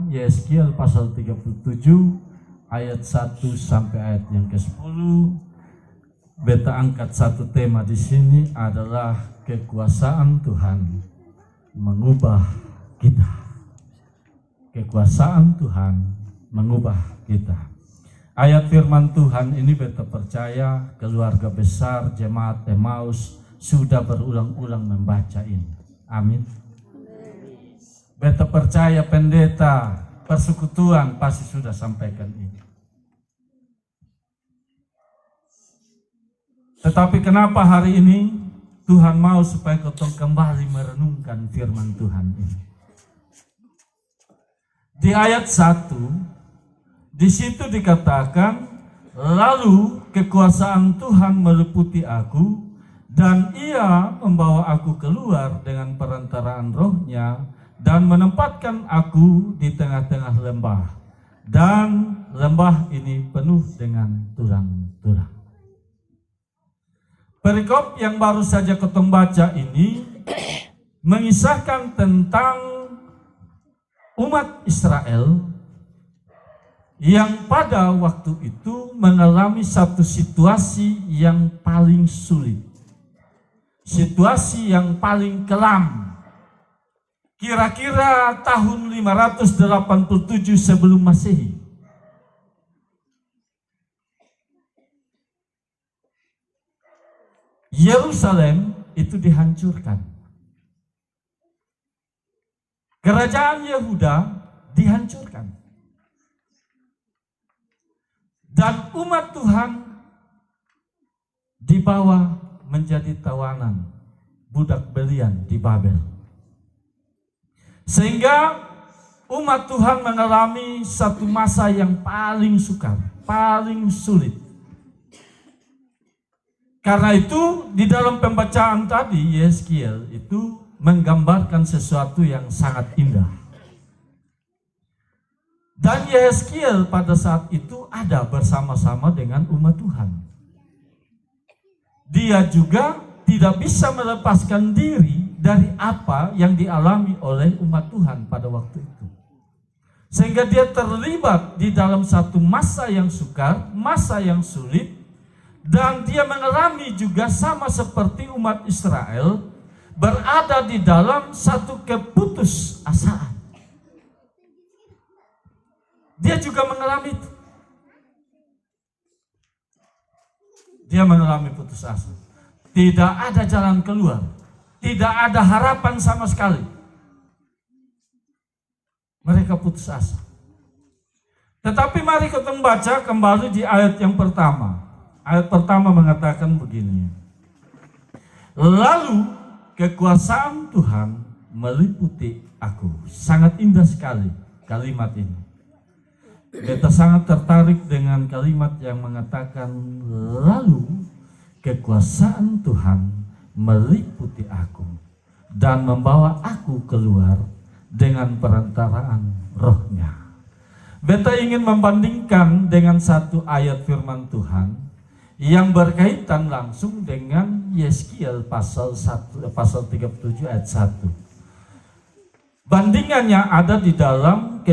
Yeskiel pasal 37 ayat 1 sampai ayat yang ke-10. Beta angkat satu tema di sini adalah kekuasaan Tuhan mengubah kita. Kekuasaan Tuhan mengubah kita. Ayat firman Tuhan ini beta percaya keluarga besar jemaat Emmaus sudah berulang-ulang membaca ini. Amin. Beta percaya pendeta persekutuan pasti sudah sampaikan ini. Tetapi kenapa hari ini Tuhan mau supaya kita kembali merenungkan firman Tuhan ini? Di ayat 1, di situ dikatakan, lalu kekuasaan Tuhan meliputi aku, dan ia membawa aku keluar dengan perantaraan rohnya, dan menempatkan aku di tengah-tengah lembah, dan lembah ini penuh dengan tulang-tulang. Perikop yang baru saja ketong baca ini mengisahkan tentang umat Israel yang pada waktu itu mengalami satu situasi yang paling sulit, situasi yang paling kelam. Kira-kira tahun 587 sebelum Masehi. Yerusalem itu dihancurkan. Kerajaan Yehuda dihancurkan. Dan umat Tuhan dibawa menjadi tawanan, budak belian di Babel. Sehingga umat Tuhan mengalami satu masa yang paling sukar, paling sulit. Karena itu di dalam pembacaan tadi Yeskiel itu menggambarkan sesuatu yang sangat indah. Dan Yeskiel pada saat itu ada bersama-sama dengan umat Tuhan. Dia juga tidak bisa melepaskan diri dari apa yang dialami oleh umat Tuhan pada waktu itu. Sehingga dia terlibat di dalam satu masa yang sukar, masa yang sulit, dan dia mengalami juga sama seperti umat Israel, berada di dalam satu keputusasaan. Dia juga mengalami itu. Dia mengalami putus asa. Tidak ada jalan keluar. Tidak ada harapan sama sekali. Mereka putus asa. Tetapi mari kita baca kembali di ayat yang pertama. Ayat pertama mengatakan begini. Lalu kekuasaan Tuhan meliputi aku. Sangat indah sekali kalimat ini. Kita sangat tertarik dengan kalimat yang mengatakan lalu kekuasaan Tuhan meliputi aku dan membawa aku keluar dengan perantaraan rohnya. Beta ingin membandingkan dengan satu ayat firman Tuhan yang berkaitan langsung dengan Yeskiel pasal 37 ayat 1. Bandingannya ada di dalam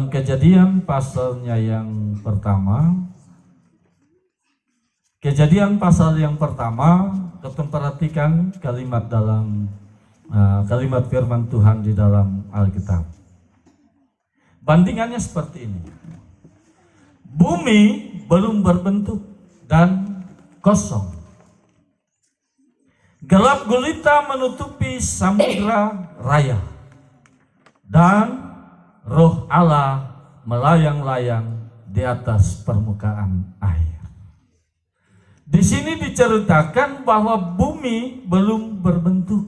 Kejadian pasalnya yang pertama. Kejadian pasal yang pertama, kita perhatikan kalimat dalam kalimat firman Tuhan di dalam Alkitab. Bandingannya seperti ini. Bumi belum berbentuk dan kosong. Gelap gulita menutupi samudra raya. Dan Roh Allah melayang-layang di atas permukaan air. Di sini diceritakan bahwa bumi belum berbentuk.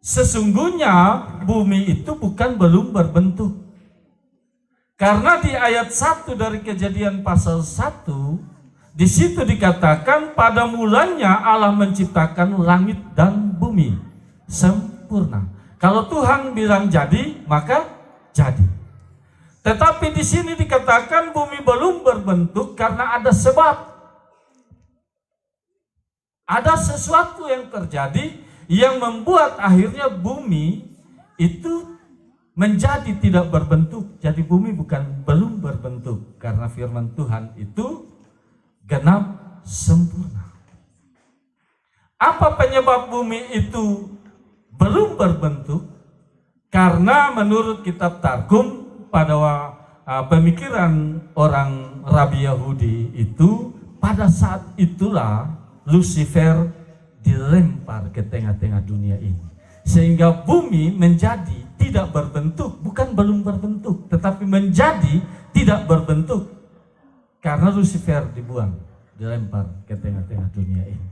Sesungguhnya bumi itu bukan belum berbentuk. Karena di ayat 1 dari Kejadian pasal 1, di situ dikatakan pada mulanya Allah menciptakan langit dan bumi sempurna. Kalau Tuhan bilang jadi, maka jadi. Tetapi di sini dikatakan bumi belum berbentuk karena ada sebab. Ada sesuatu yang terjadi yang membuat akhirnya bumi itu menjadi tidak berbentuk. Jadi bumi belum berbentuk karena firman Tuhan itu genap sempurna. Apa penyebab bumi itu belum berbentuk? Karena menurut kitab Targum pada pemikiran orang Rabi Yahudi itu, pada saat itulah Lucifer dilempar ke tengah-tengah dunia ini. Sehingga bumi menjadi tidak berbentuk, bukan belum berbentuk, tetapi menjadi tidak berbentuk. Karena Lucifer dibuang, dilempar ke tengah-tengah dunia ini.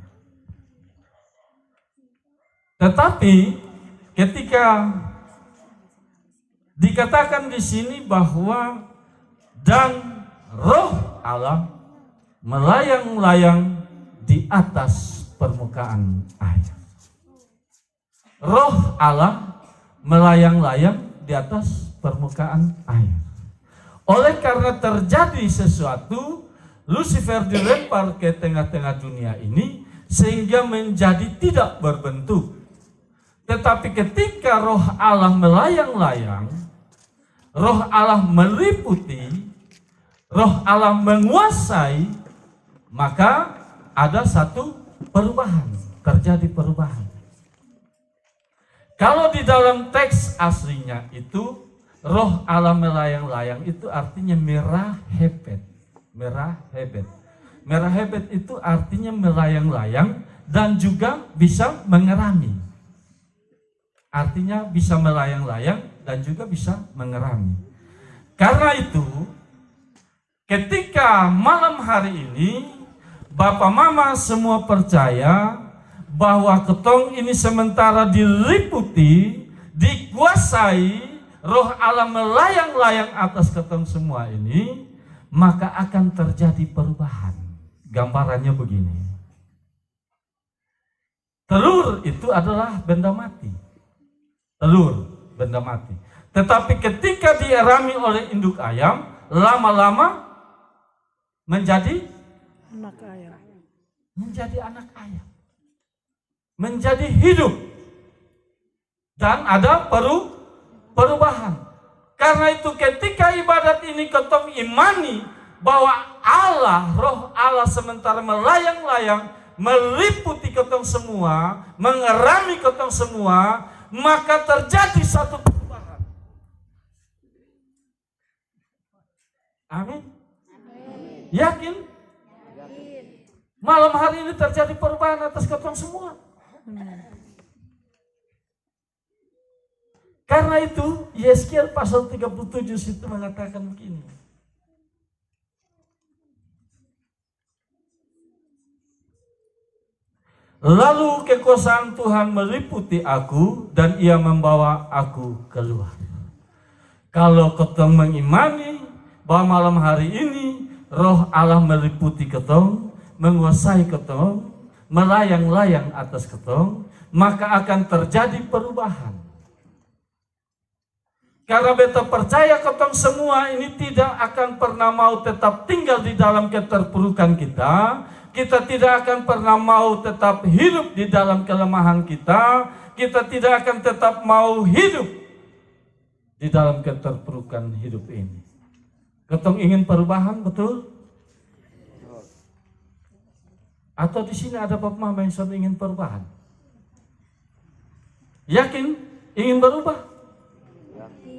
Tetapi ketika dikatakan di sini bahwa dan roh Allah melayang-layang di atas permukaan air. Roh Allah melayang-layang di atas permukaan air. Oleh karena terjadi sesuatu, Lucifer dilempar ke tengah-tengah dunia ini sehingga menjadi tidak berbentuk. Tetapi ketika roh Allah melayang-layang, roh Allah meliputi, roh Allah menguasai, maka ada satu perubahan, terjadi perubahan. Kalau di dalam teks aslinya itu, roh Allah melayang-layang itu artinya merah hebet. Merah hebet. Merah hebet itu artinya melayang-layang dan juga bisa mengerami. Artinya bisa melayang-layang dan juga bisa mengerami. Karena itu, ketika malam hari ini, Bapak Mama semua percaya bahwa ketong ini sementara diliputi, dikuasai, roh Allah melayang-layang atas ketong semua ini, maka akan terjadi perubahan. Gambarannya begini. Telur itu adalah benda mati. Telur, benda mati. Tetapi ketika dierami oleh induk ayam, lama-lama menjadi anak ayam. Menjadi anak ayam. Menjadi hidup. Dan ada perubahan. Karena itu ketika ibadat ini ketong imani bahwa Allah, roh Allah sementara melayang-layang, meliputi ketong semua, mengerami ketong semua, maka terjadi satu perubahan. Amin. Yakin? Malam hari ini terjadi perubahan atas ketong semua. Karena itu Yeskiel pasal 37 situ mengatakan begini. Lalu kekuasaan Tuhan meliputi aku dan ia membawa aku keluar. Kalau ketong mengimani bahwa malam hari ini roh Allah meliputi ketong, menguasai ketong, melayang-layang atas ketong, maka akan terjadi perubahan. Karena beta percaya ketong semua ini tidak akan pernah mau tetap tinggal di dalam keterpurukan kita. Kita tidak akan pernah mau tetap hidup di dalam kelemahan kita. Kita tidak akan tetap mau hidup di dalam keterpurukan hidup ini. Ketong ingin perubahan, betul? Atau di sini ada Bapak Mama yang sudah ingin perubahan? Yakin ingin berubah?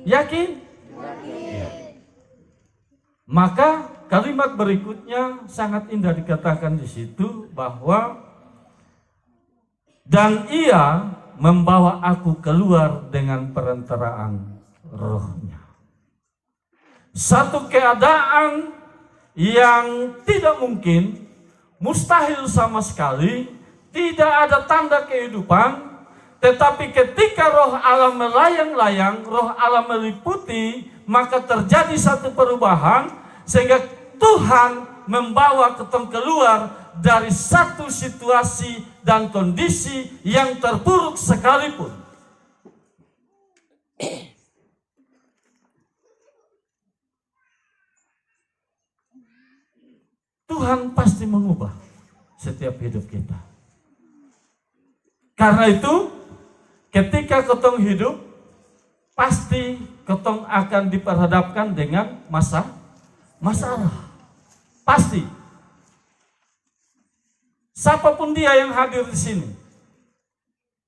Yakin? Ya. Maka kalimat berikutnya sangat indah dikatakan di situ bahwa dan ia membawa aku keluar dengan perantaraan rohnya. Satu keadaan yang tidak mungkin, mustahil sama sekali, tidak ada tanda kehidupan, tetapi ketika roh Allah melayang-layang, roh Allah meliputi, maka terjadi satu perubahan sehingga Tuhan membawa ketong keluar dari satu situasi dan kondisi yang terpuruk sekalipun. Tuhan pasti mengubah setiap hidup kita. Karena itu, ketika ketong hidup, pasti ketong akan diperhadapkan dengan masalah. Pasti. Siapapun dia yang hadir di sini,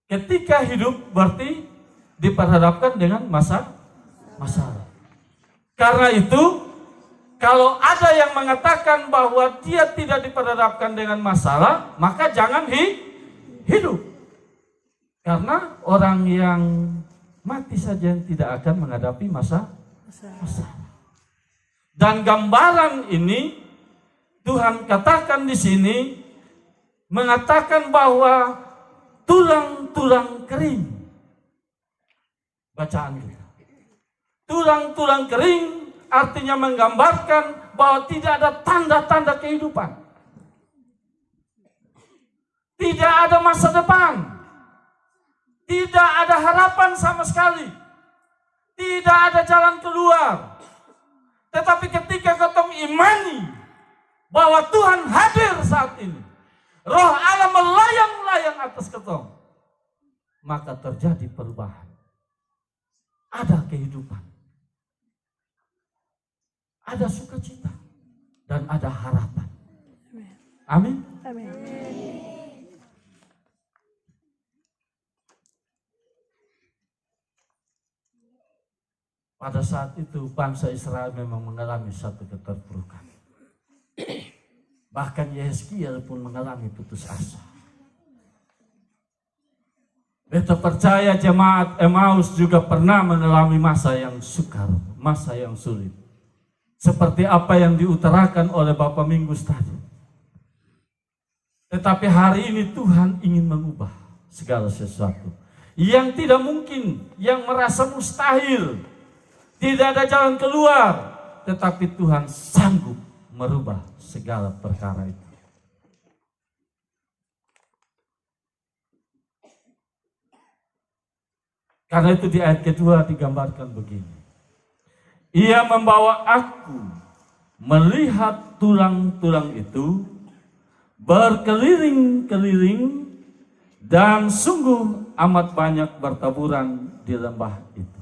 ketika hidup berarti diperhadapkan dengan masalah. Karena itu, kalau ada yang mengatakan bahwa dia tidak diperhadapkan dengan masalah, maka jangan hidup. Karena orang yang mati saja yang tidak akan menghadapi masalah. Dan gambaran ini Tuhan katakan di sini, mengatakan bahwa tulang-tulang kering. Bacaan kita. Tulang-tulang kering artinya menggambarkan bahwa tidak ada tanda-tanda kehidupan. Tidak ada masa depan. Tidak ada harapan sama sekali. Tidak ada jalan keluar. Tetapi ketika ketemu imani bahwa Tuhan hadir saat ini, Roh Allah melayang-layang atas ketong, maka terjadi perubahan. Ada kehidupan, ada sukacita, dan ada harapan. Amin. Amin. Pada saat itu bangsa Israel memang mengalami satu keterpurukan. Bahkan Yeskiel pun mengalami putus asa. Beta percaya jemaat Emmaus juga pernah mengalami masa yang sukar, masa yang sulit. Seperti apa yang diutarakan oleh Bapak Minggus tadi. Tetapi hari ini Tuhan ingin mengubah segala sesuatu. Yang tidak mungkin, yang merasa mustahil, tidak ada jalan keluar. Tetapi Tuhan sanggup merubah segala perkara itu. Karena itu di ayat kedua digambarkan begini. Ia membawa aku melihat tulang-tulang itu berkeliling-keliling dan sungguh amat banyak bertaburan di lembah itu.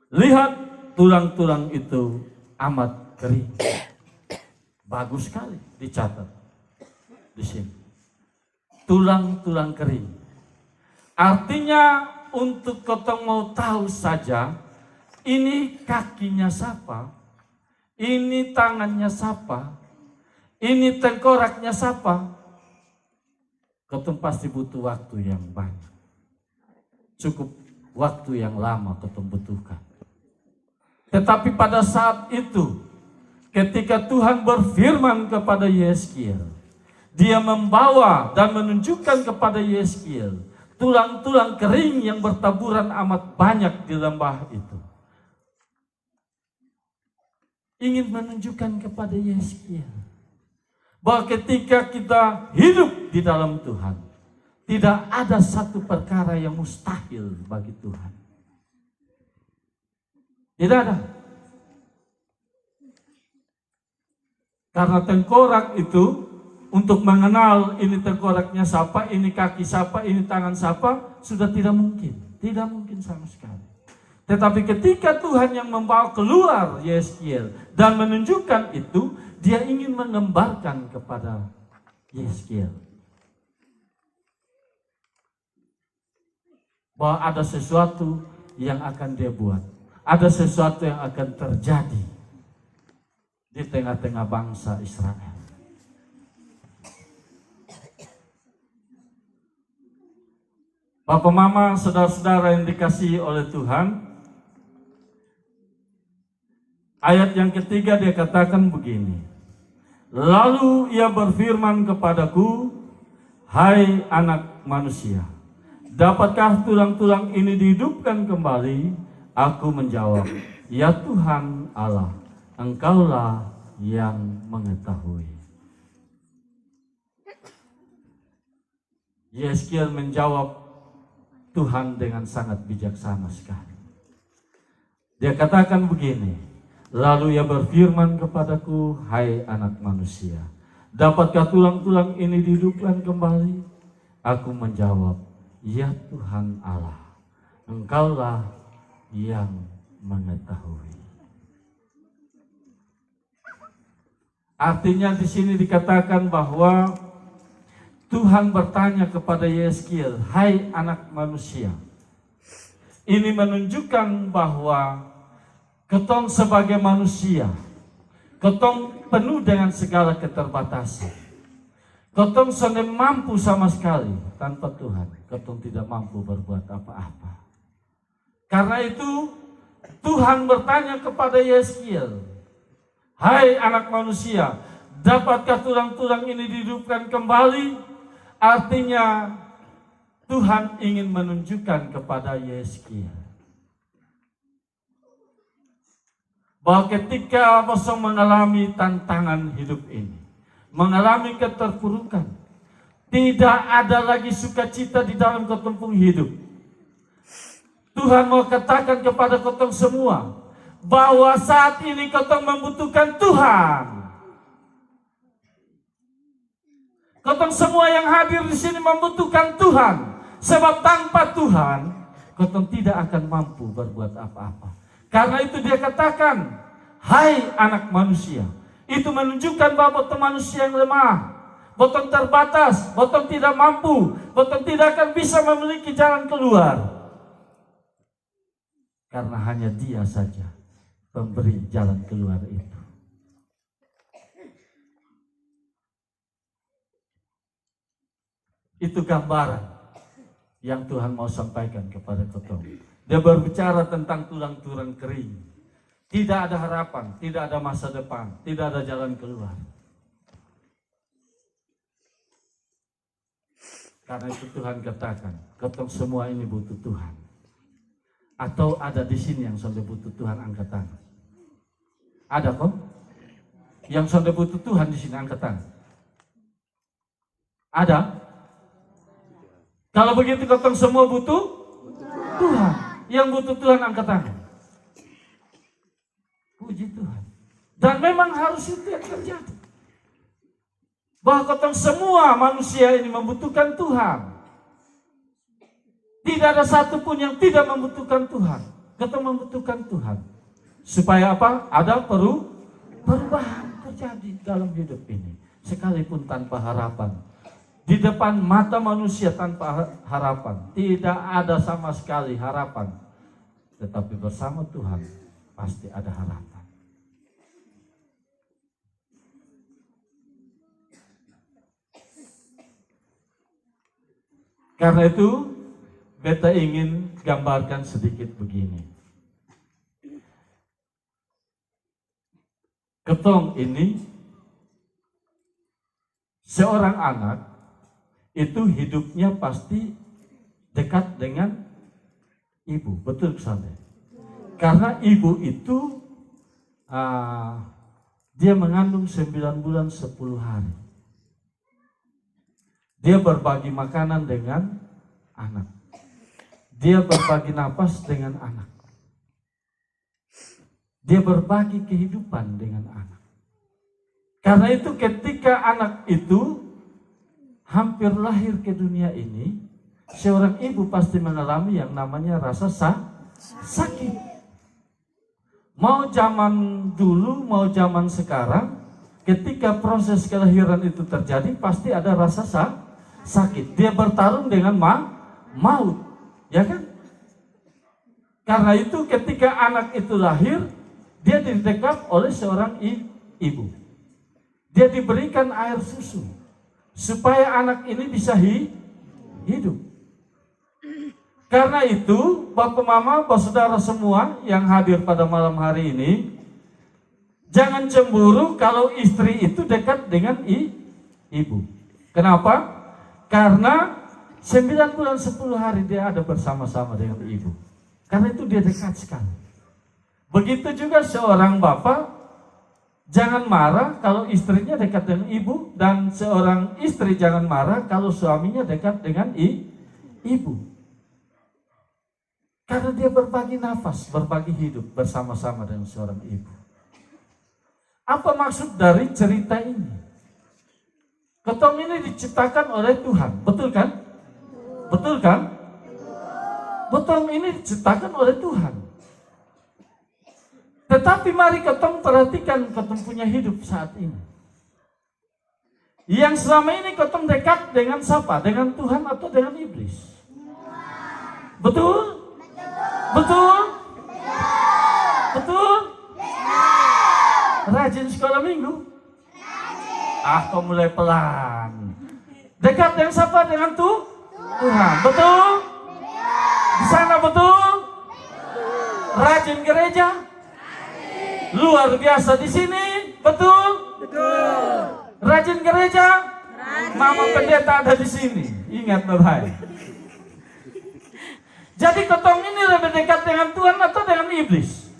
Lihat tulang-tulang itu amat kering. Bagus sekali dicatat di sini. Tulang-tulang kering. Artinya untuk kotong mau tahu saja, ini kakinya siapa, ini tangannya siapa, ini tengkoraknya siapa. Kotong pasti butuh waktu yang banyak. Cukup waktu yang lama kotong butuhkan. Tetapi pada saat itu, ketika Tuhan berfirman kepada Yeskiel, Dia membawa dan menunjukkan kepada Yeskiel tulang-tulang kering yang bertaburan amat banyak di lembah itu. Ingin menunjukkan kepada Yeskiel bahwa ketika kita hidup di dalam Tuhan, tidak ada satu perkara yang mustahil bagi Tuhan. Tidak ada. Karena tengkorak itu untuk mengenal ini tengkoraknya siapa, ini kaki siapa, ini tangan siapa, sudah tidak mungkin. Tidak mungkin sama sekali. Tetapi ketika Tuhan yang membawa keluar Yeskiel dan menunjukkan itu, Dia ingin menggambarkan kepada Yeskiel bahwa ada sesuatu yang akan Dia buat. Ada sesuatu yang akan terjadi di tengah-tengah bangsa Israel. Bapak, Mama, saudara-saudara yang dikasihi oleh Tuhan, ayat yang ketiga dia katakan begini. Lalu Ia berfirman kepadaku, hai anak manusia, dapatkah tulang-tulang ini dihidupkan kembali? Aku menjawab, ya Tuhan Allah, Engkaulah yang mengetahui. Yeskiel menjawab Tuhan dengan sangat bijaksana sekali. Dia katakan begini, lalu Ia berfirman kepadaku, hai anak manusia, dapatkah tulang-tulang ini dihidupkan kembali? Aku menjawab, ya Tuhan Allah, Engkaulah yang mengetahui. Artinya di sini dikatakan bahwa Tuhan bertanya kepada Yeskiel, "Hai anak manusia." Ini menunjukkan bahwa ketong sebagai manusia, ketong penuh dengan segala keterbatasan. Ketong sudah mampu sama sekali tanpa Tuhan. Ketong tidak mampu berbuat apa-apa. Karena itu Tuhan bertanya kepada Yeskiel, "Hai anak manusia, dapatkah tulang-tulang ini dihidupkan kembali?" Artinya Tuhan ingin menunjukkan kepada Yeskiel bahwa ketika kosong mengalami tantangan hidup ini, mengalami keterpurukan, tidak ada lagi sukacita di dalam ketempung hidup. Tuhan mau katakan kepada kotong semua bahwa saat ini kotong membutuhkan Tuhan. Kotong semua yang hadir di sini membutuhkan Tuhan, sebab tanpa Tuhan kotong tidak akan mampu berbuat apa-apa. Karena itu dia katakan, "Hai anak manusia." Itu menunjukkan bahwa botong manusia yang lemah, botong terbatas, botong tidak mampu, botong tidak akan bisa memiliki jalan keluar. Karena hanya Dia saja pemberi jalan keluar itu. Itu gambaran yang Tuhan mau sampaikan kepada ketong. Dia berbicara tentang tulang-tulang kering. Tidak ada harapan, tidak ada masa depan, tidak ada jalan keluar. Karena itu Tuhan katakan, ketong semua ini butuh Tuhan. Atau ada di sini yang sudah butuh Tuhan, angkat tangan. Ada kok? Yang sudah butuh Tuhan di sini, angkat tangan. Ada? Kalau begitu ketong semua butuh Tuhan. Yang butuh Tuhan, angkat tangan. Puji Tuhan. Dan memang harus itu yang terjadi. Bahwa ketong semua manusia ini membutuhkan Tuhan. Tidak ada satupun yang tidak membutuhkan Tuhan. Ketong membutuhkan Tuhan. Supaya apa? Ada perubahan terjadi dalam hidup ini. Sekalipun tanpa harapan. Di depan mata manusia tanpa harapan. Tidak ada sama sekali harapan. Tetapi bersama Tuhan pasti ada harapan. Karena itu beta ingin gambarkan sedikit begini. Ketong ini seorang anak itu hidupnya pasti dekat dengan ibu, betul Sande? Karena ibu itu dia mengandung 9 bulan 10 hari. Dia berbagi makanan dengan anak. Dia berbagi napas dengan anak. Dia berbagi kehidupan dengan anak. Karena itu ketika anak itu hampir lahir ke dunia ini, seorang ibu pasti mengalami yang namanya rasa sakit. Mau zaman dulu, mau zaman sekarang, ketika proses kelahiran itu terjadi, pasti ada rasa sakit. Dia bertarung dengan maut. Ya kan? Karena itu ketika anak itu lahir, dia didekap oleh seorang ibu. Dia diberikan air susu supaya anak ini bisa hidup. Karena itu Bapak Mama, Bapak Saudara semua yang hadir pada malam hari ini, jangan cemburu kalau istri itu dekat dengan ibu. Kenapa? Karena 9 bulan 10 hari dia ada bersama-sama dengan ibu. Karena itu dia dekat sekali. Begitu juga seorang bapak, jangan marah kalau istrinya dekat dengan ibu. Dan seorang istri jangan marah kalau suaminya dekat dengan ibu. Karena dia berbagi nafas, berbagi hidup bersama-sama dengan seorang ibu. Apa maksud dari cerita ini? Ketong ini diciptakan oleh Tuhan, betul kan? Betul kan? Betul, ini diciptakan oleh Tuhan. Tetapi mari ketong perhatikan ketong punya hidup saat ini. Yang selama ini ketong dekat dengan siapa? Dengan Tuhan atau dengan iblis? Betul? Betul? Betul? Rajin sekolah minggu? Kok mulai pelan. Dekat dengan siapa? Dengan Tuhan. Betul? Di sana betul? Rajin gereja? Luar biasa di sini? Betul? Rajin gereja? Mama pendeta ada di sini. Ingat baik. Jadi ketong ini lebih dekat dengan Tuhan atau dengan iblis?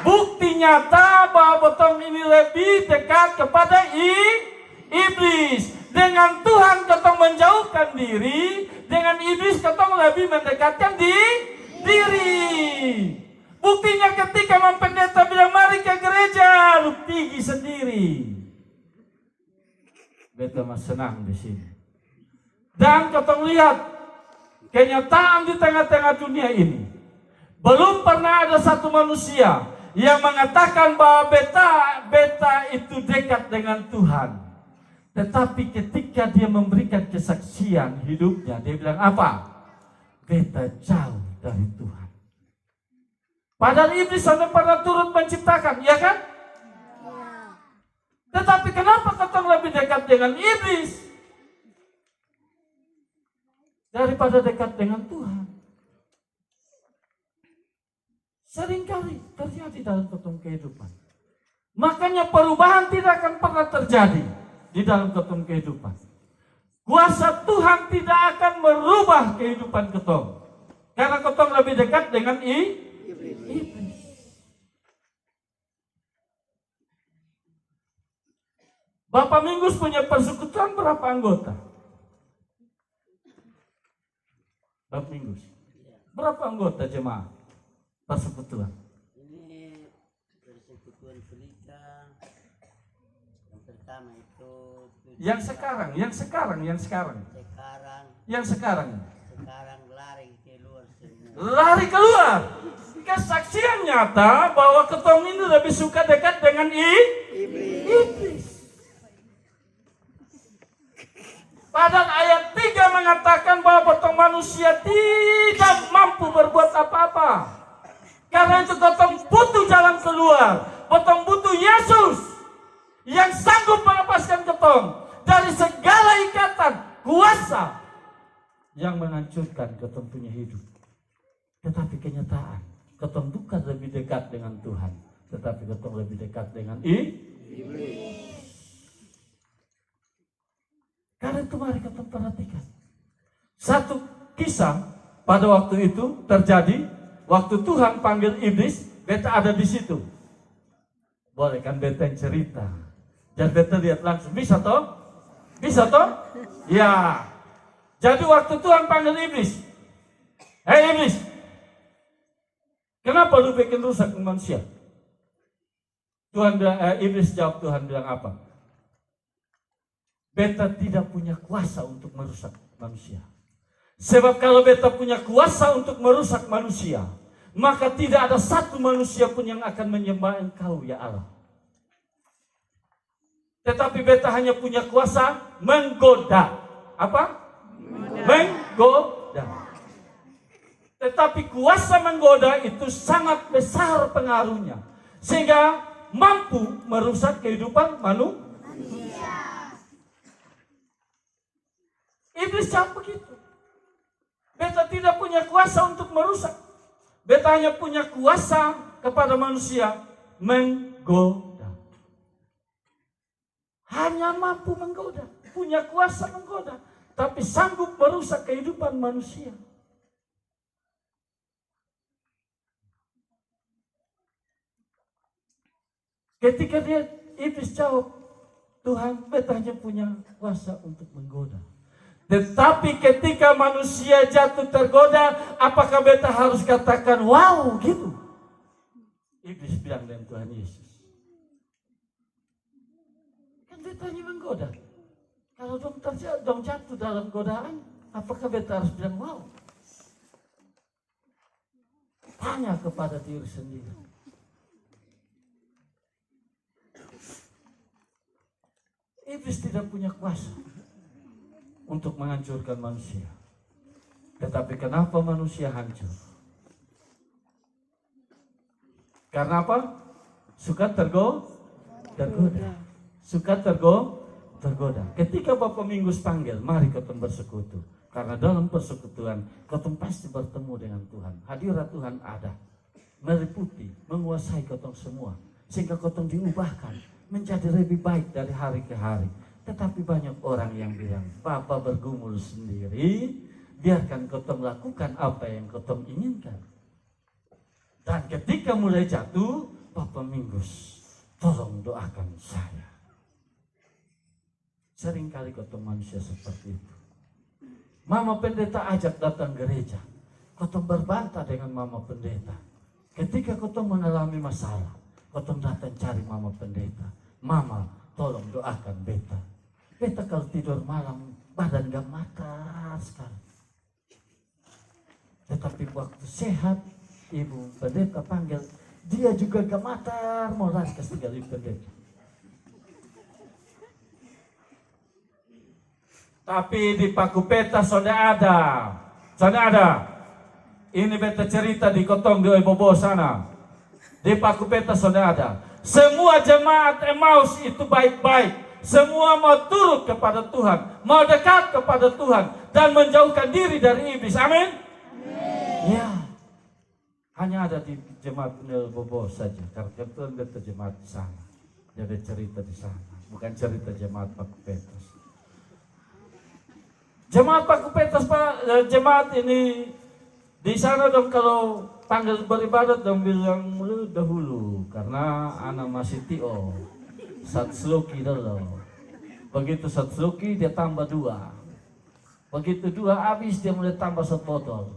Bukti nyata bahwa ketong ini lebih dekat kepada iblis. Dengan Tuhan ketong menjauhkan diri, dengan iblis ketong lebih mendekatkan diri. Buktinya ketika pendeta bilang mari ke gereja, lu pergi sendiri. Beta mas senang di sini. Dan ketong lihat kenyataan di tengah-tengah dunia ini. Belum pernah ada satu manusia yang mengatakan bahwa beta itu dekat dengan Tuhan. Tetapi ketika dia memberikan kesaksian hidupnya, dia bilang apa? Beta jauh dari Tuhan. Padahal iblis sudah pernah turut menciptakan, ya kan? Tetapi kenapa ketong lebih dekat dengan iblis daripada dekat dengan Tuhan? Seringkali terjadi dalam ketong kehidupan. Makanya perubahan tidak akan pernah terjadi di dalam ketong kehidupan. Kuasa Tuhan tidak akan merubah kehidupan ketong. Karena ketong lebih dekat dengan iblis. Bapak Minggus punya persekutuan berapa anggota? Bapak Minggus, berapa anggota jemaah persekutuan? Ini persekutuan pelita. Yang pertama itu Sekarang lari keluar semua. Lari keluar. Kesaksian nyata bahwa ketong ini lebih suka dekat dengan iblis. Padahal ayat 3 mengatakan bahwa ketong manusia tidak mampu berbuat apa-apa. Karena itu ketong butuh jalan keluar. Ketong butuh Yesus yang sanggup melepaskan ketong dari segala ikatan kuasa yang menghancurkan ketong punya hidup. Tetapi kenyataan ketong bukan lebih dekat dengan Tuhan, tetapi ketong lebih dekat dengan iblis. Karena itu mari kita perhatikan. Satu kisah pada waktu itu terjadi waktu Tuhan panggil iblis, beta ada di situ. Boleh kan beta yang cerita? Dan beta lihat langsung. Bisa toh? Bisa toh? Ya. Jadi waktu Tuhan panggil iblis, hei iblis, kenapa lu bikin rusak manusia? Iblis jawab, Tuhan bilang apa? Beta tidak punya kuasa untuk merusak manusia. Sebab kalau beta punya kuasa untuk merusak manusia, maka tidak ada satu manusia pun yang akan menyembah Engkau ya Allah. Tetapi beta hanya punya kuasa menggoda. Apa? Menggoda. Tetapi kuasa menggoda itu sangat besar pengaruhnya, sehingga mampu merusak kehidupan manusia. Iblis jawab begitu. Beta tidak punya kuasa untuk merusak. Beta hanya punya kuasa kepada manusia menggoda. Hanya mampu menggoda, punya kuasa menggoda, tapi sanggup merusak kehidupan manusia. Ketika iblis jawab, Tuhan, beta hanya punya kuasa untuk menggoda. Tetapi ketika manusia jatuh tergoda, apakah beta harus katakan wow gitu? Iblis bilang dengan Tuhan Yesus, kan beta hanya menggoda. Kalau dong jatuh dalam godaan, apakah beta harus bilang wow? Tanya kepada diri sendiri. Iblis tidak punya kuasa untuk menghancurkan manusia. Tetapi kenapa manusia hancur? Karena apa? Suka tergoda. Suka tergoda. Ketika Bapak Minggus panggil, mari ketemu bersekutu. Karena dalam persekutuan, ketemu pasti bertemu dengan Tuhan. Hadirat Tuhan ada. Meliputi, menguasai ketemu semua. Sehingga ketemu diubahkan menjadi lebih baik dari hari ke hari. Tetapi banyak orang yang bilang, Bapak bergumul sendiri, biarkan ketemu lakukan apa yang ketemu inginkan. Dan ketika mulai jatuh, Bapak Minggus, tolong doakan saya. Seringkali ketemu manusia seperti itu. Mama pendeta ajak datang gereja. Ketemu berbantah dengan mama pendeta. Ketika ketemu mengalami masalah, ketemu datang cari mama pendeta. Mama, tolong doakan beta. Beta kalau tidur malam, badan gemetar sekali. Tetapi waktu sehat, ibu pendeta panggil, dia juga gemetar, mau lari ke tinggal ibu pendeta. Tapi di Paku Peta sudah ada. Ini beta cerita di Kotong di Bobo sana. Di Paku Peta sudah ada. Semua jemaat Emmaus itu baik-baik. Semua mau turut kepada Tuhan, mau dekat kepada Tuhan dan menjauhkan diri dari iblis. Amin. Ya. Hanya ada di jemaat Bobo saja. Karena kebetulan beta jemaat di sana. Jadi cerita di sana, bukan cerita jemaat Paku Peta. Jemaat Paku Petas Pak, jemaat ini di sana dong kalau panggil beribadat dong bilang lu dahulu karena anak masih tio Satsuki dulu. Begitu Satsuki dia tambah 2. Begitu 2 habis dia mulai tambah 1 botol.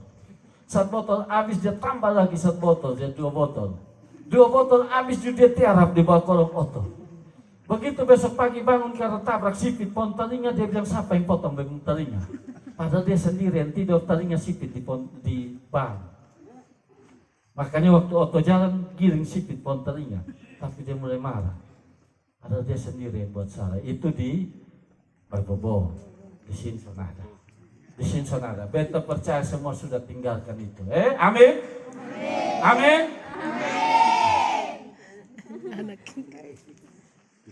1 botol habis dia tambah lagi 1 botol, jadi 2 botol. 2 botol habis dia tiarap di bawah kolong oto. Begitu besok pagi bangun karena tabrak sipit pohon telinga, dia bilang siapa yang potong bangun telinga? Padahal dia sendirian tidur telinga sipit di ban. Makanya waktu oto jalan giring sipit pohon telinga, tapi dia mulai marah. Padahal dia sendirian buat salah. Itu di Bobo, di Cincinnati. Di Cincinnati. Beta percaya semua sudah tinggalkan itu. Amin. Amin.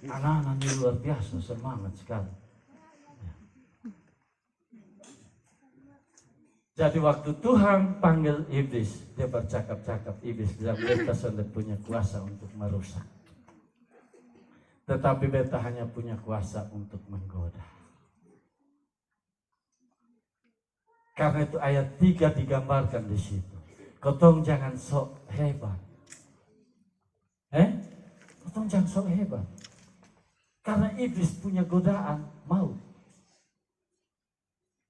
Anak-anak ini luar biasa, semangat sekali. Jadi waktu Tuhan panggil iblis, dia bercakap-cakap, iblis bilang beta sudah punya kuasa untuk merusak. Tetapi beta hanya punya kuasa untuk menggoda. Karena itu ayat 3 digambarkan di situ. Kotong jangan sok hebat. Kotong jangan sok hebat. Karena iblis punya godaan maut.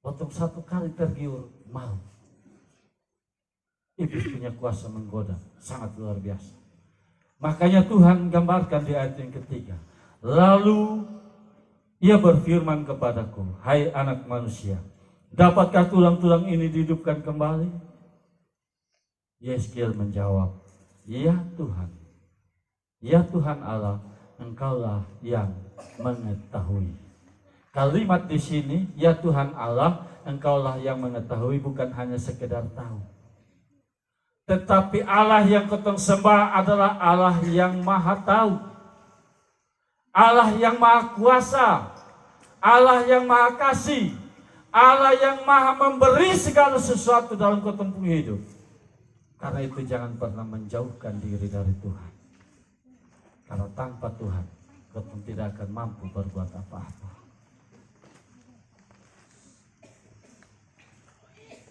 Potong 1 kali tergiur maut. Iblis punya kuasa menggoda, sangat luar biasa. Makanya Tuhan gambarkan di ayat yang ketiga. Lalu ia berfirman kepadaku, hai anak manusia, dapatkah tulang-tulang ini dihidupkan kembali? Yeskiel menjawab, ya Tuhan. Ya Tuhan Allah, Engkaulah yang mengetahui. Kalimat di sini, ya Tuhan Allah, Engkaulah yang mengetahui, bukan hanya sekedar tahu. Tetapi Allah yang kotong sembah adalah Allah yang maha tahu. Allah yang maha kuasa. Allah yang maha kasih. Allah yang maha memberi segala sesuatu dalam kotong hidup. Karena itu jangan pernah menjauhkan diri dari Tuhan. Karena tanpa Tuhan, kotong tidak akan mampu berbuat apa-apa.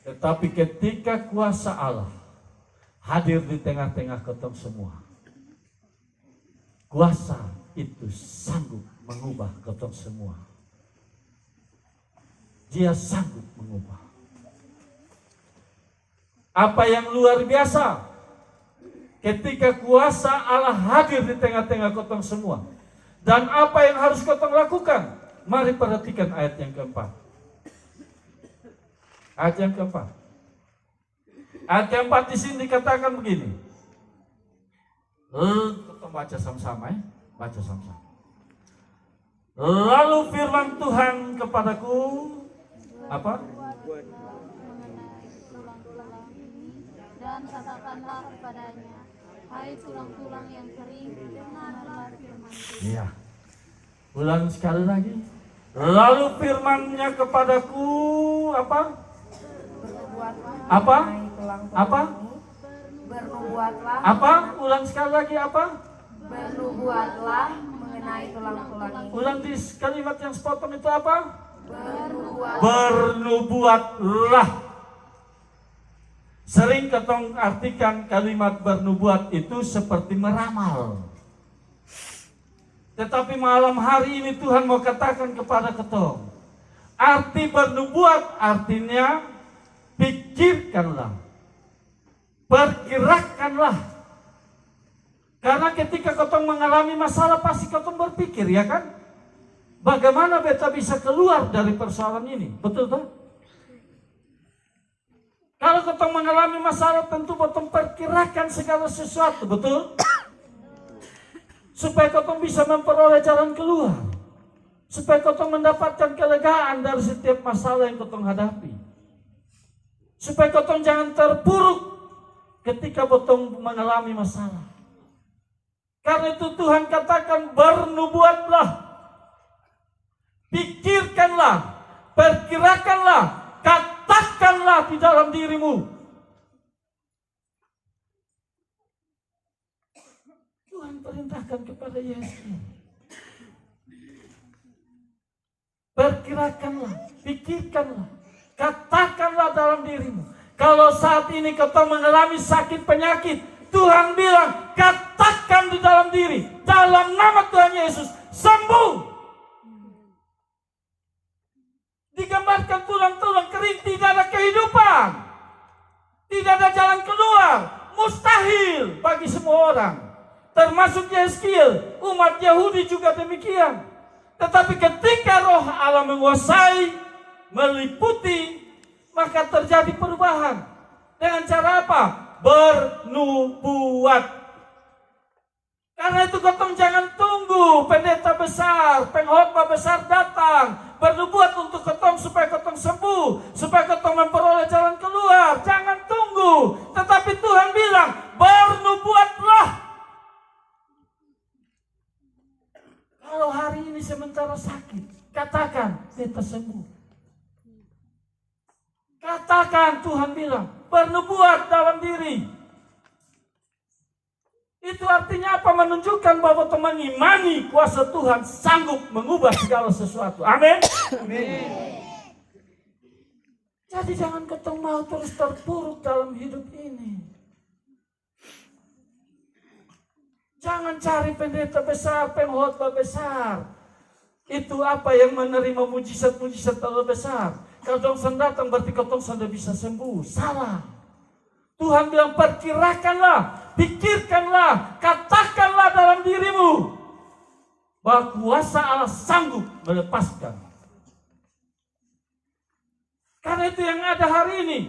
Tetapi ketika kuasa Allah hadir di tengah-tengah kotong semua, kuasa itu sanggup mengubah kotong semua. Dia sanggup mengubah. Apa yang luar biasa ketika kuasa Allah hadir di tengah-tengah kotong semua. Dan apa yang harus kotong lakukan? Mari perhatikan ayat yang keempat. Ayat yang keempat. Ayat keempat di sini dikatakan begini. Kita baca sama-sama ya. Baca sama-sama. Lalu firman Tuhan kepadaku apa? Dan katakanlah kepadanya, hai tulang-tulang yang kering, dengarlah firman Tuhan. Iya. Ulang sekali lagi. Lalu firman-Nya kepadaku apa? Apa? Apa? Bernubuatlah Apa? Ulang sekali lagi apa? bernubuatlah mengenai tulang-tulang ini. Ulang di kalimat yang sepotong itu apa? Bernubuat Bernubuatlah. Sering ketong artikan kalimat bernubuat itu seperti meramal. Tetapi malam hari ini Tuhan mau katakan kepada ketong, arti bernubuat artinya pikirkanlah, perkirakanlah. Karena ketika ketong mengalami masalah pasti ketong berpikir, ya kan? Bagaimana beta bisa keluar dari persoalan ini? Betul tak? Kalau ketong mengalami masalah tentu ketong perkirakan segala sesuatu, betul? Supaya ketong bisa memperoleh jalan keluar. Supaya ketong mendapatkan kelegaan dari setiap masalah yang ketong hadapi. Supaya ketong jangan terpuruk ketika ketong mengalami masalah. Karena itu Tuhan katakan bernubuatlah. Pikirkanlah, perkirakanlah, katakanlah di dalam dirimu. Tuhan perintahkan kepada Yesus. Perkirakanlah, pikirkanlah, katakanlah dalam dirimu. Kalau saat ini kau mengalami sakit penyakit, Tuhan bilang, katakan di dalam diri, dalam nama Tuhan Yesus, sembuh. Digambarkan tulang-tulang kering, tidak ada kehidupan, tidak ada jalan keluar, mustahil bagi semua orang, termasuk Yeskiel, umat Yahudi juga demikian. Tetapi ketika roh Allah menguasai, meliputi, maka terjadi perubahan. Dengan cara apa? Bernubuat. Karena itu ketong jangan tunggu pendeta besar, pengkhotbah besar datang bernubuat untuk ketong supaya ketong sembuh, supaya ketong memperoleh jalan keluar. Jangan tunggu. Tetapi Tuhan bilang, bernubuatlah. Kalau hari ini sementara sakit, katakan beta sembuh. Katakan, Tuhan bilang, bernubuat dalam diri. Itu artinya apa? Menunjukkan bahwa teman mengimani kuasa Tuhan sanggup mengubah segala sesuatu. Amin. Jadi jangan ketong mau terus terpuruk dalam hidup ini. Jangan cari pendeta besar, pengkhotbah besar. Itu apa yang menerima mujizat-mujizat terlalu besar. Kalau dong datang berarti ketong sudah bisa sembuh. Salah. Tuhan bilang perkirakanlah, pikirkanlah, katakanlah dalam dirimu bahwa kuasa Allah sanggup melepaskan. Karena itu yang ada hari ini,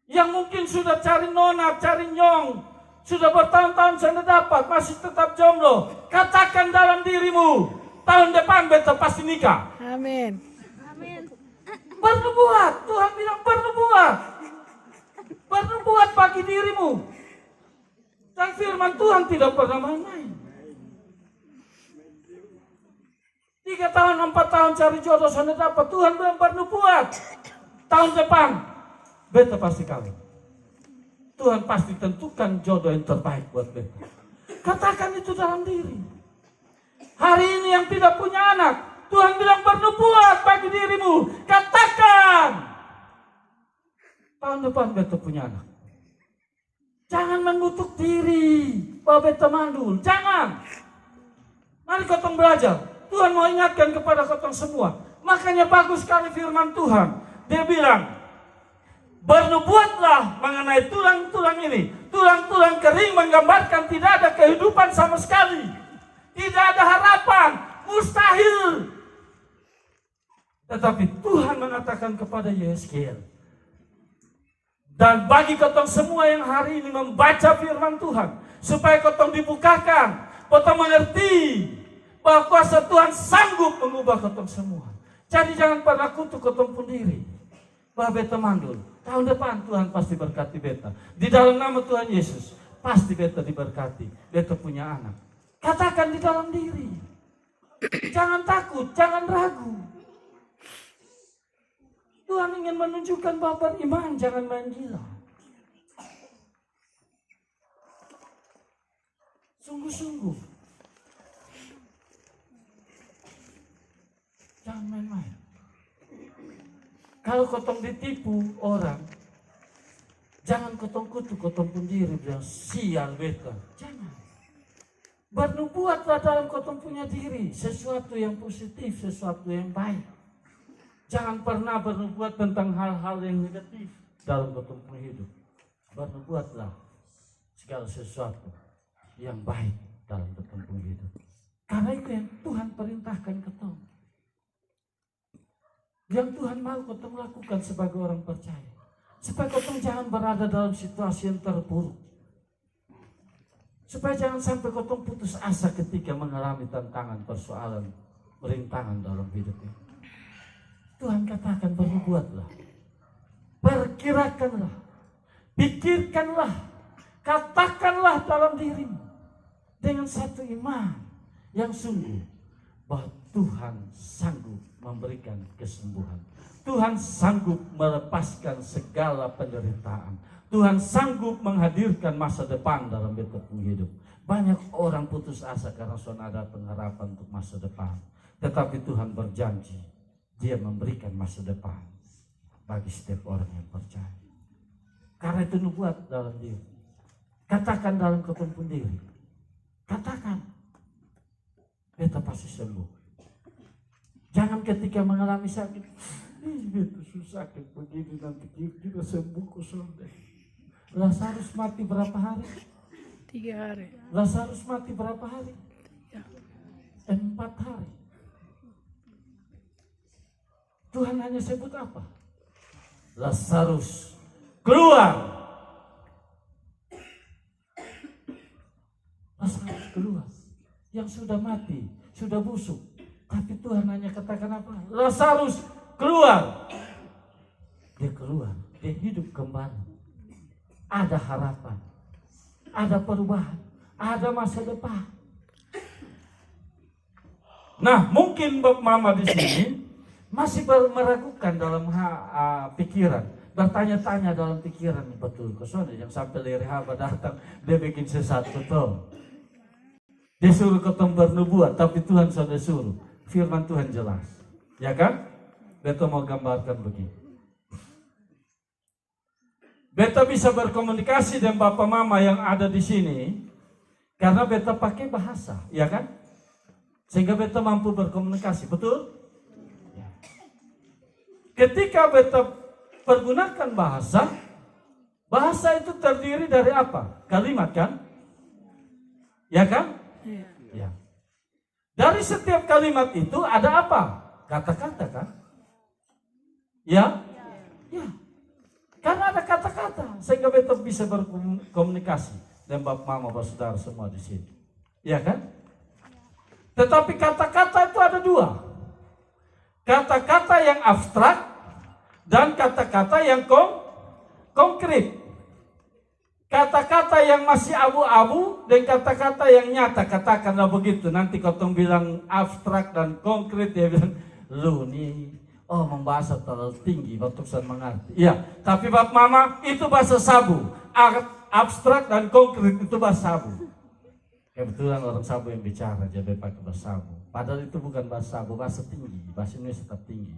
yang mungkin sudah cari nona, cari nyong, sudah bertahun-tahun sudah dapat, masih tetap jomblo, katakan dalam dirimu, tahun depan beta pasti nikah. Amin. Bernubuat, Tuhan bilang bernubuat. Bernubuat bagi dirimu. Dan firman Tuhan tidak pernah main-main. 3 tahun, 4 tahun cari jodoh sudah dapat. Tuhan bilang bernubuat. Tahun depan, beta pasti kawin. Tuhan pasti tentukan jodoh yang terbaik buat beta. Katakan itu dalam diri. Hari ini yang tidak punya anak, Tuhan bilang bernubuat bagi dirimu. Katakan. Tahun depan beta punya anak. Jangan mengutuk diri bahwa beta mandul. Jangan. Mari kotong belajar. Tuhan mau ingatkan kepada kotong semua. Makanya bagus sekali firman Tuhan. Dia bilang, bernubuatlah mengenai tulang-tulang ini. Tulang-tulang kering menggambarkan tidak ada kehidupan sama sekali. Tidak ada harapan. Mustahil. Tetapi Tuhan mengatakan kepada Yeskiel, dan bagi kotong semua yang hari ini membaca firman Tuhan, supaya kotong dibukakan, kotong mengerti bahwa kuasa Tuhan sanggup mengubah kotong semua. Jadi jangan pernah kutuk kotong pun diri. Bahwa beta mandul, tahun depan Tuhan pasti berkati beta. Di dalam nama Tuhan Yesus, pasti beta diberkati. Beta punya anak. Katakan di dalam diri. Jangan takut, jangan ragu. Tuhan ingin menunjukkan bahwa beriman, jangan main gila. Sungguh-sungguh. Jangan main-main. Kalau kotong ditipu orang, jangan kotong kutuk, kotong pun diri bilang sial beta. Jangan. Bernubuatlah dalam kotong punya diri sesuatu yang positif, sesuatu yang baik. Jangan pernah bernubuat tentang hal-hal yang negatif dalam kotong punya hidup. Bernubuatlah segala sesuatu yang baik dalam kotong punya hidup. Karena itu yang Tuhan perintahkan kotong. Yang Tuhan mau kotong lakukan sebagai orang percaya. Supaya kotong jangan berada dalam situasi yang terburuk. Supaya jangan sampai kotong putus asa ketika mengalami tantangan, persoalan, rintangan dalam hidup ini. Tuhan katakan bernubuatlah. Perkirakanlah. Pikirkanlah. Katakanlah dalam dirimu. Dengan satu iman yang sungguh. Bahwa Tuhan sanggup memberikan kesembuhan. Tuhan sanggup melepaskan segala penderitaan. Tuhan sanggup menghadirkan masa depan dalam hidup. Banyak orang putus asa karena sudah ada pengharapan untuk masa depan. Tetapi Tuhan berjanji, Dia memberikan masa depan bagi setiap orang yang percaya. Karena itu nubuat dalam diri. Katakan dalam kepemimpinan diri. Katakan, beta pasti sembuh. Jangan ketika mengalami sakit, beta susah sakit begini nanti kita sembuh kosong deh. Lazarus mati berapa hari? 3 hari. Lazarus mati berapa hari? 4 hari. Tuhan hanya sebut apa? Lazarus keluar. Lazarus keluar. Yang sudah mati, sudah busuk. Tapi Tuhan hanya katakan apa? Lazarus keluar. Dia keluar, dia hidup kembali. Ada harapan, ada perubahan, ada masa depan. Nah, mungkin Mama di sini masih meragukan dalam pikiran, bertanya-tanya dalam pikiran, betul kesana yang sampai dari haba datang dia bikin sesat, betul. Dia suruh ketemu bernubuat, tapi Tuhan sudah suruh. Firman Tuhan jelas, ya kan? Beta mau gambarkan begini. Beta bisa berkomunikasi dengan Bapak Mama yang ada di sini karena beta pakai bahasa, ya kan? Sehingga beta mampu berkomunikasi, betul? Ya. Ketika beta pergunakan bahasa, bahasa itu terdiri dari apa? Kalimat kan? Ya kan? Ya. Dari setiap kalimat itu ada apa? Kata-kata kan? Ya? Ya. Karena ada kata-kata sehingga beta bisa berkomunikasi dengan Bapak Mama, Bapak Saudara semua di sini. Ya kan? Tetapi kata-kata itu ada 2. Kata-kata yang abstrak dan kata-kata yang konkret. Kata-kata yang masih abu-abu dan kata-kata yang nyata, katakanlah begitu. Nanti kotong bilang abstrak dan konkret, dia bilang, lu nih, membahas terlalu tinggi, waktu saya mengerti. Iya, tapi Bapak Mama itu bahasa sabu. Abstrak dan konkret itu bahasa sabu. Kebetulan orang sabu yang bicara, jadi pakai bahasa sabu. Padahal itu bukan bahasa sabu, bahasa tinggi, bahasa Indonesia tetap tinggi.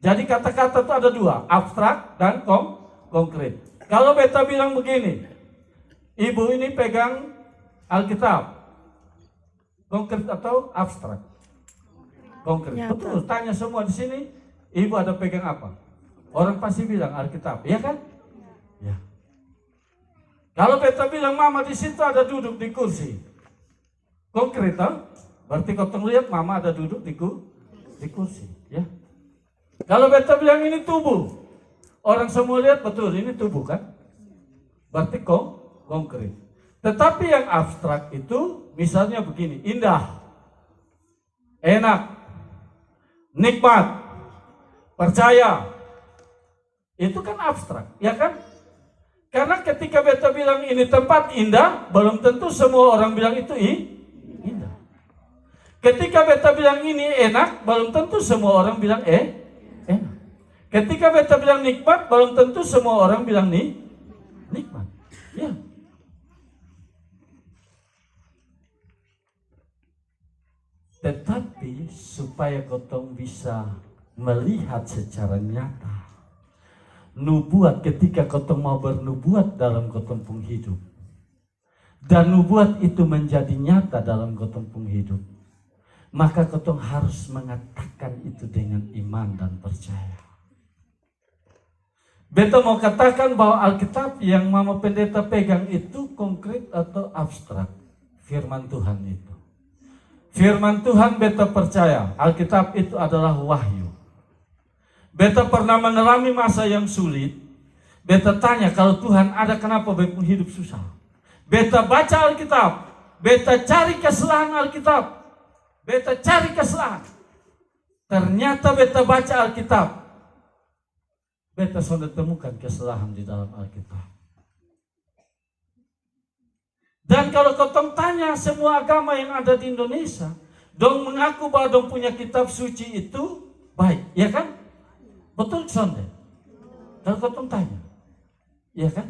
Jadi kata-kata itu ada 2, abstrak dan konkret. Kalau beta bilang begini, ibu ini pegang Alkitab, konkret atau abstrak? Konkret. Betul. Tanya semua di sini, ibu ada pegang apa? Orang pasti bilang Alkitab, ya kan? Ya. Kalau beta bilang Mama di situ ada duduk di kursi, konkret, berarti kau lihat Mama ada duduk di kursi, ya. Kalau beta bilang ini tubuh. Orang semua lihat betul ini tubuh kan? Berarti konkret. Tetapi yang abstrak itu misalnya begini, indah. enak, nikmat, percaya. Itu kan abstrak, ya kan? Karena ketika beta bilang ini tempat indah, belum tentu semua orang bilang itu indah. Ketika beta bilang ini enak, belum tentu semua orang bilang enak. Ketika beta bilang nikmat, belum tentu semua orang bilang nikmat. Ya. Tetapi supaya kotong bisa melihat secara nyata nubuat, ketika kotong mau bernubuat dalam kotong pung hidup, dan nubuat itu menjadi nyata dalam kotong pung hidup, maka kotong harus mengatakan itu dengan iman dan percaya. Beta mau katakan bahwa Alkitab yang Mama Pendeta pegang itu konkret atau abstrak? Firman Tuhan itu. Firman Tuhan beta percaya, Alkitab itu adalah wahyu. Beta pernah mengalami masa yang sulit. Beta tanya, kalau Tuhan ada, kenapa beta hidup susah? Beta baca Alkitab, beta cari kesalahan Alkitab, beta cari kesalahan. Ternyata beta baca Alkitab, beta sudah temukan kesalahan di dalam Alkitab. Dan kalau kotong tanya semua agama yang ada di Indonesia, dong mengaku bahwa dong punya kitab suci itu baik, ya kan? Betul sonde? Kalau kotong tanya, ya kan?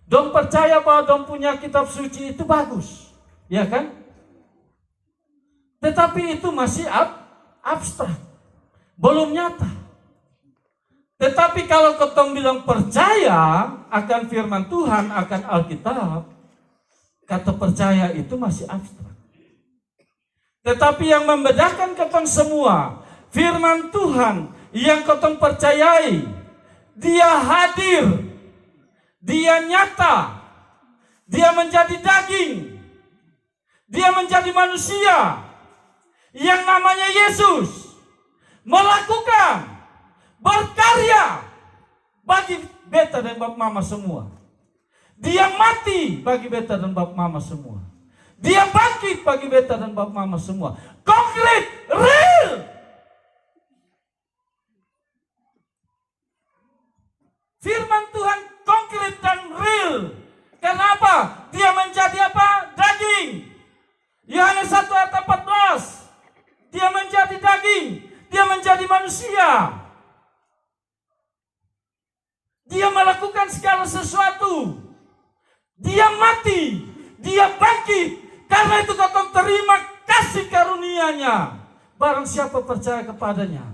Dong percaya bahwa dong punya kitab suci itu bagus, ya kan? Tetapi itu masih abstrak, belum nyata. Tetapi kalau kotong bilang percaya akan firman Tuhan, akan Alkitab, kata percaya itu masih abstrak. Tetapi yang membedakan kotong semua, firman Tuhan yang kotong percayai, dia hadir, dia nyata, dia menjadi daging, dia menjadi manusia yang namanya Yesus, melakukan, berkarya bagi beta dan bap mama semua. Dia mati bagi beta dan bap mama semua. Dia bangkit bagi beta dan bap mama semua. Konkret, real. Firman Tuhan konkret dan real. Kenapa? Dia menjadi apa? Daging. Yohanes 1 ayat 14. Dia menjadi daging. Dia menjadi manusia. Dia melakukan segala sesuatu. Dia mati. Dia bangkit. Karena itu kau terima kasih karunia-Nya. Barang siapa percaya kepadanya,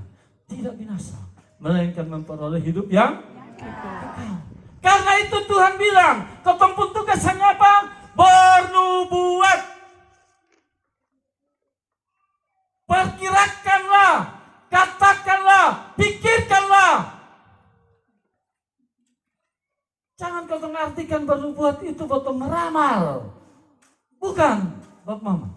tidak binasa, melainkan memperoleh hidup yang kekal. Karena itu Tuhan bilang, kau pun tugasnya apa? Bernubuat. Perkirakanlah, katakanlah, pikirkanlah. Jangan kau mengartikan bernubuat itu betul meramal. Bukan, Bapak Mama.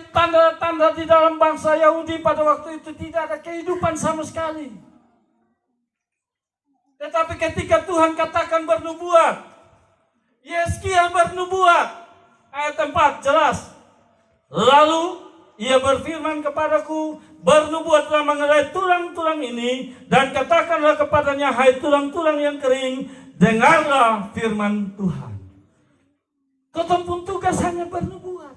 Tanda-tanda di dalam bangsa Yahudi pada waktu itu tidak ada kehidupan sama sekali. Tetapi ketika Tuhan katakan bernubuat, Yeskiel bernubuat, ayat 4 jelas. Lalu ia berfirman kepadaku, bernubuatlah mengenai tulang-tulang ini, dan katakanlah kepadanya, hai tulang-tulang yang kering, dengarlah firman Tuhan. Kotong pun tugas hanya bernubuat.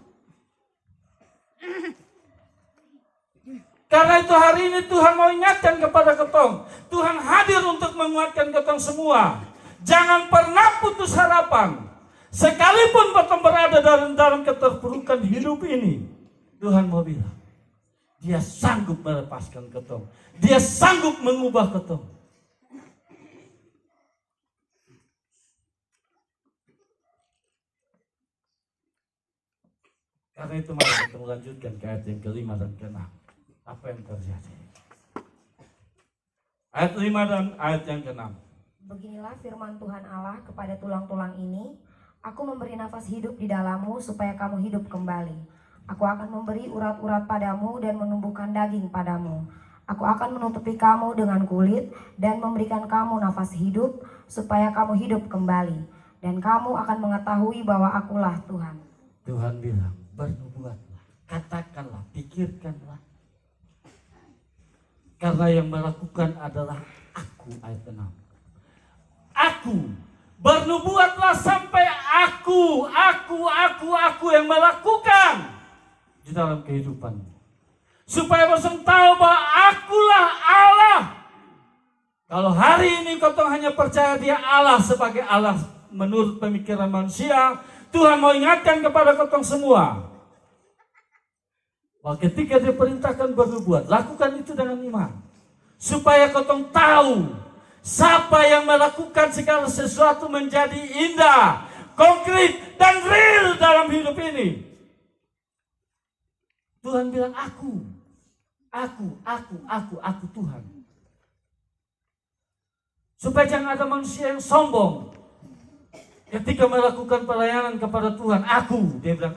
Karena itu hari ini Tuhan mau ingatkan kepada kotong, Tuhan hadir untuk menguatkan kotong semua. Jangan pernah putus harapan. Sekalipun kotong berada dalam keterpurukan hidup ini, Tuhan mau bilang, Dia sanggup melepaskan kotong. Dia sanggup mengubah kotong. Karena itu mari kita melanjutkan ke ayat yang ke-5 dan ke-6. Apa yang terjadi? Ayat 5 dan ayat yang ke-6. Beginilah firman Tuhan Allah kepada tulang-tulang ini, Aku memberi nafas hidup di dalammu supaya kamu hidup kembali. Aku akan memberi urat-urat padamu dan menumbuhkan daging padamu. Aku akan menutupi kamu dengan kulit dan memberikan kamu nafas hidup supaya kamu hidup kembali. Dan kamu akan mengetahui bahwa akulah Tuhan. Tuhan bilang, bernubuatlah, katakanlah, pikirkanlah. Karena yang melakukan adalah aku, ayat 6. Aku, bernubuatlah sampai aku yang melakukan di dalam kehidupanmu. Supaya bosan tahu bahwa akulah Allah. Kalau hari ini kau hanya percaya dia Allah sebagai Allah menurut pemikiran manusia, Tuhan mau ingatkan kepada kau semua bahwa ketika dia perintahkan bernubuat, lakukan itu dengan iman. Supaya kau tahu siapa yang melakukan segala sesuatu menjadi indah, konkret dan real dalam hidup ini. Tuhan bilang aku Tuhan. Supaya jangan ada manusia yang sombong ketika melakukan pelayanan kepada Tuhan. Dia bilang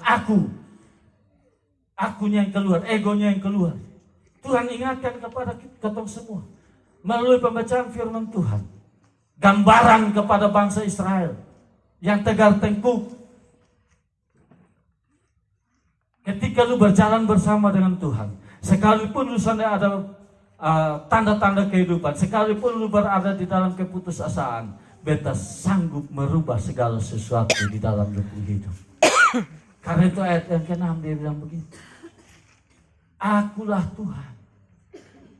akunya yang keluar, egonya yang keluar. Tuhan ingatkan kepada kita semua melalui pembacaan firman Tuhan, gambaran kepada bangsa Israel yang tegar tengkuk. Ketika lu berjalan bersama dengan Tuhan, sekalipun lu sana ada tanda-tanda kehidupan, sekalipun lu berada di dalam keputusasaan, beta sanggup merubah segala sesuatu di dalam hidup. Karena itu ayat yang ke-6 dia bilang begitu. Akulah Tuhan.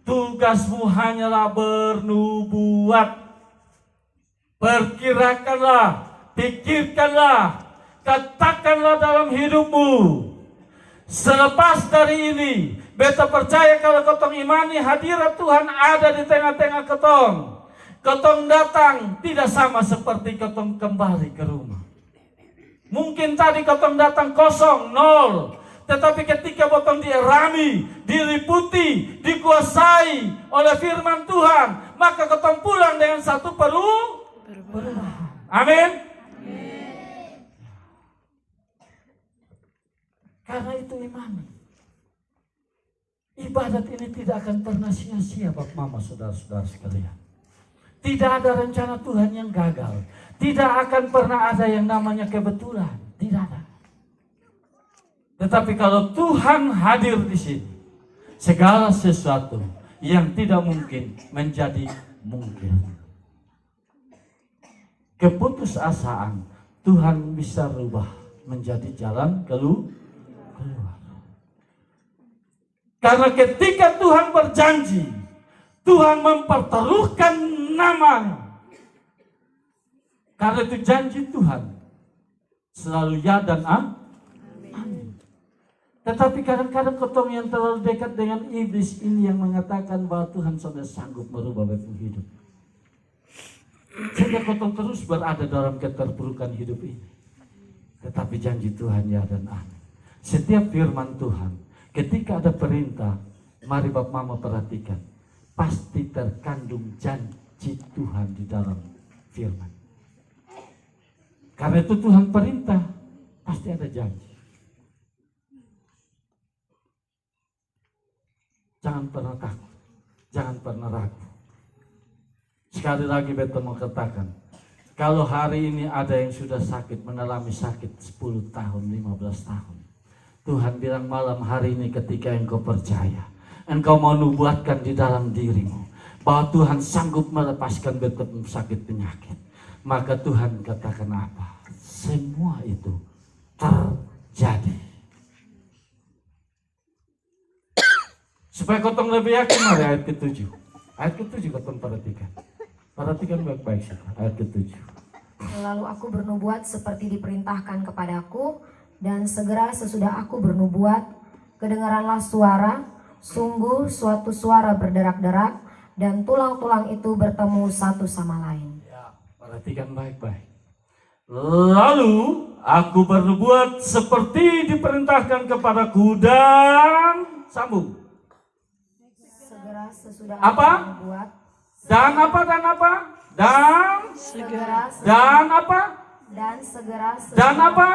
Tugasmu hanyalah bernubuat. Perkirakanlah, pikirkanlah, katakanlah dalam hidupmu. Selepas dari ini, beta percaya kalau kotong imani hadirat Tuhan ada di tengah-tengah kotong. Kotong datang tidak sama seperti kotong kembali ke rumah. Mungkin tadi kotong datang kosong, nol. Tetapi ketika kotong dirami, diliputi, dikuasai oleh firman Tuhan, maka kotong pulang dengan satu perubahan. Amin. Karena itu imani. Ibadat ini tidak akan pernah sia-sia, Bapak Mama, saudara-saudara sekalian. Tidak ada rencana Tuhan yang gagal. Tidak akan pernah ada yang namanya kebetulan. Tidak ada. Tetapi kalau Tuhan hadir di sini, segala sesuatu yang tidak mungkin menjadi mungkin. Keputusasaan Tuhan bisa rubah menjadi jalan keluar. Karena ketika Tuhan berjanji, Tuhan mempertaruhkan namanya. Karena itu janji Tuhan selalu ya dan amin. Tetapi kadang-kadang kotong yang terlalu dekat dengan iblis ini yang mengatakan bahwa Tuhan sudah sanggup merubah beban hidup. Sehingga kotong terus berada dalam keterpurukan hidup ini. Tetapi janji Tuhan ya dan amin. Setiap firman Tuhan, ketika ada perintah, mari Bapak Mama perhatikan, pasti terkandung janji Tuhan di dalam firman. Karena itu Tuhan perintah, pasti ada janji. Jangan pernah takut, jangan pernah ragu. Sekali lagi beta mau katakan, kalau hari ini ada yang sudah sakit, mengalami sakit 10 tahun, 15 tahun, Tuhan bilang malam hari ini ketika engkau percaya, engkau mau nubuatkan di dalam dirimu bahwa Tuhan sanggup melepaskan beta sakit penyakit. Maka Tuhan katakan apa? Semua itu terjadi. Supaya kotong lebih yakin, mari ayat ke-7. Ayat ke-7 kotong perhatikan. Perhatikan baik-baik ayat ke-7. Lalu aku bernubuat seperti diperintahkan kepadaku, dan segera sesudah aku bernubuat, kedengaranlah suara, sungguh suatu suara berderak-derak, dan tulang-tulang itu bertemu satu sama lain. Ya, perhatikan baik-baik. Lalu aku bernubuat seperti diperintahkan kepadaku dan sambung. Segera sesudah Apa? aku bernubuat, Dan apa? segera Dan apa? dan segera sesudah, Dan apa?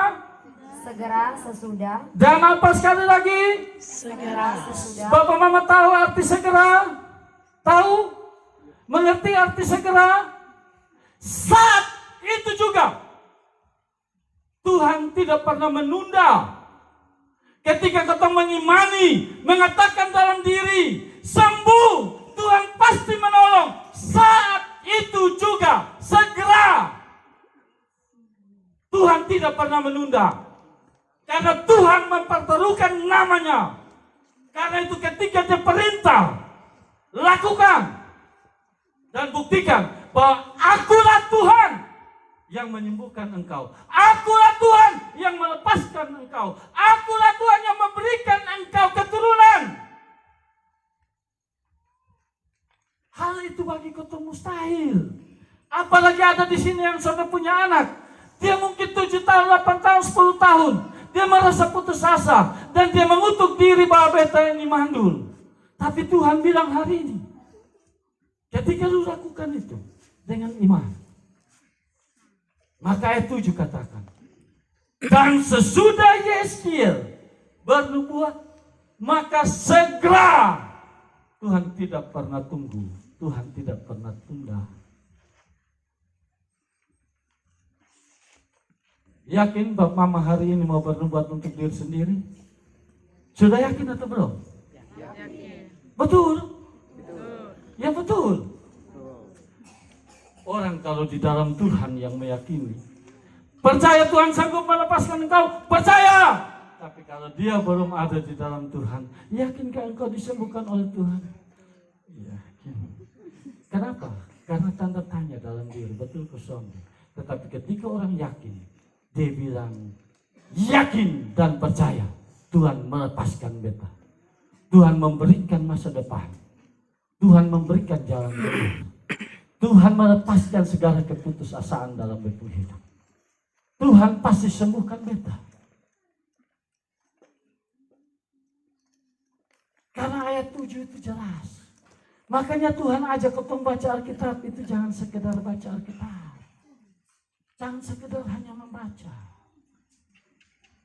segera sesudah, Dan apa sekali lagi? segera sesudah, Bapak Mama tahu arti segera? Tahu? Mengerti arti segera? Saat itu juga Tuhan tidak pernah menunda. Ketika kita mengimani, mengatakan dalam diri, sembuh, Tuhan pasti menolong. Saat itu juga segera. Tuhan tidak pernah menunda. Karena Tuhan mempertaruhkan namanya. Karena itu ketika dia perintah, lakukan dan buktikan bahwa akulah Tuhan yang menyembuhkan engkau. Akulah Tuhan yang melepaskan engkau. Akulah Tuhan yang memberikan engkau keturunan. Hal itu bagi kau mustahil. Apalagi ada di sini yang sudah punya anak. Dia mungkin 7 tahun, 8 tahun, 10 tahun. Dia merasa putus asa. Dan dia mengutuk diri bahwa beta ini mandul. Tapi Tuhan bilang hari ini, ketika lu lakukan itu dengan iman, maka ayat 7 katakan, dan sesudah Yeskiel bernubuat, maka segera. Tuhan tidak pernah tunggu, Tuhan tidak pernah tunda. Yakin Bapak Mama hari ini mau bernubuat untuk diri sendiri? Sudah yakin atau belum? Yakin. Betul? Betul. Ya betul. Orang kalau di dalam Tuhan yang meyakini, percaya Tuhan sanggup melepaskan engkau, percaya. Tapi kalau dia belum ada di dalam Tuhan, yakinkah engkau disembuhkan oleh Tuhan? Yakin. Kenapa? Karena tanda tanya dalam diri, betul kosong. Tetapi ketika orang yakin, dia bilang yakin dan percaya, Tuhan melepaskan beta. Tuhan memberikan masa depan. Tuhan memberikan jalan keluar. Tuhan melepaskan segala keputusasaan dalam beta hidup. Tuhan pasti sembuhkan beta. Karena ayat 7 itu jelas. Makanya Tuhan ajak ketemu baca Alkitab itu jangan sekedar baca Alkitab. Jangan sekedar hanya membaca.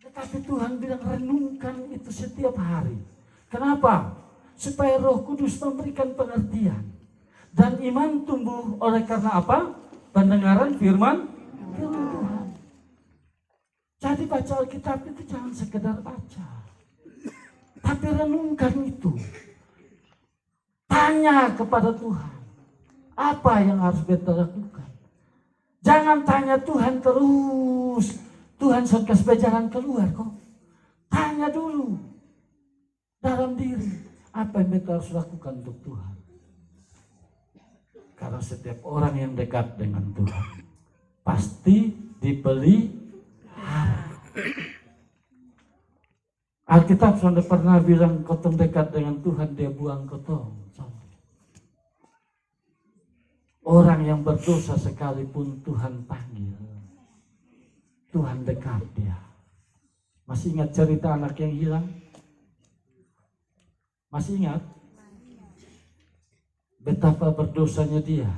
Tetapi Tuhan bilang renungkan itu setiap hari. Kenapa? Supaya Roh Kudus memberikan pengertian. Dan iman tumbuh oleh karena apa? Pendengaran firman Tuhan. Jadi baca Alkitab itu jangan sekedar baca. Tapi renungkan itu. Tanya kepada Tuhan. Apa yang harus beta lakukan? Jangan tanya Tuhan terus. Tuhan sangkas jalan keluar kok. Tanya dulu. Dalam diri. Apa yang beta harus lakukan untuk Tuhan? Karena setiap orang yang dekat dengan Tuhan pasti dipelihara. Alkitab sudah pernah bilang kotong dekat dengan Tuhan, dia buang kotong. Orang yang berdosa sekalipun Tuhan panggil, Tuhan dekat dia. Masih ingat cerita anak yang hilang? Masih ingat? Betapa berdosanya dia.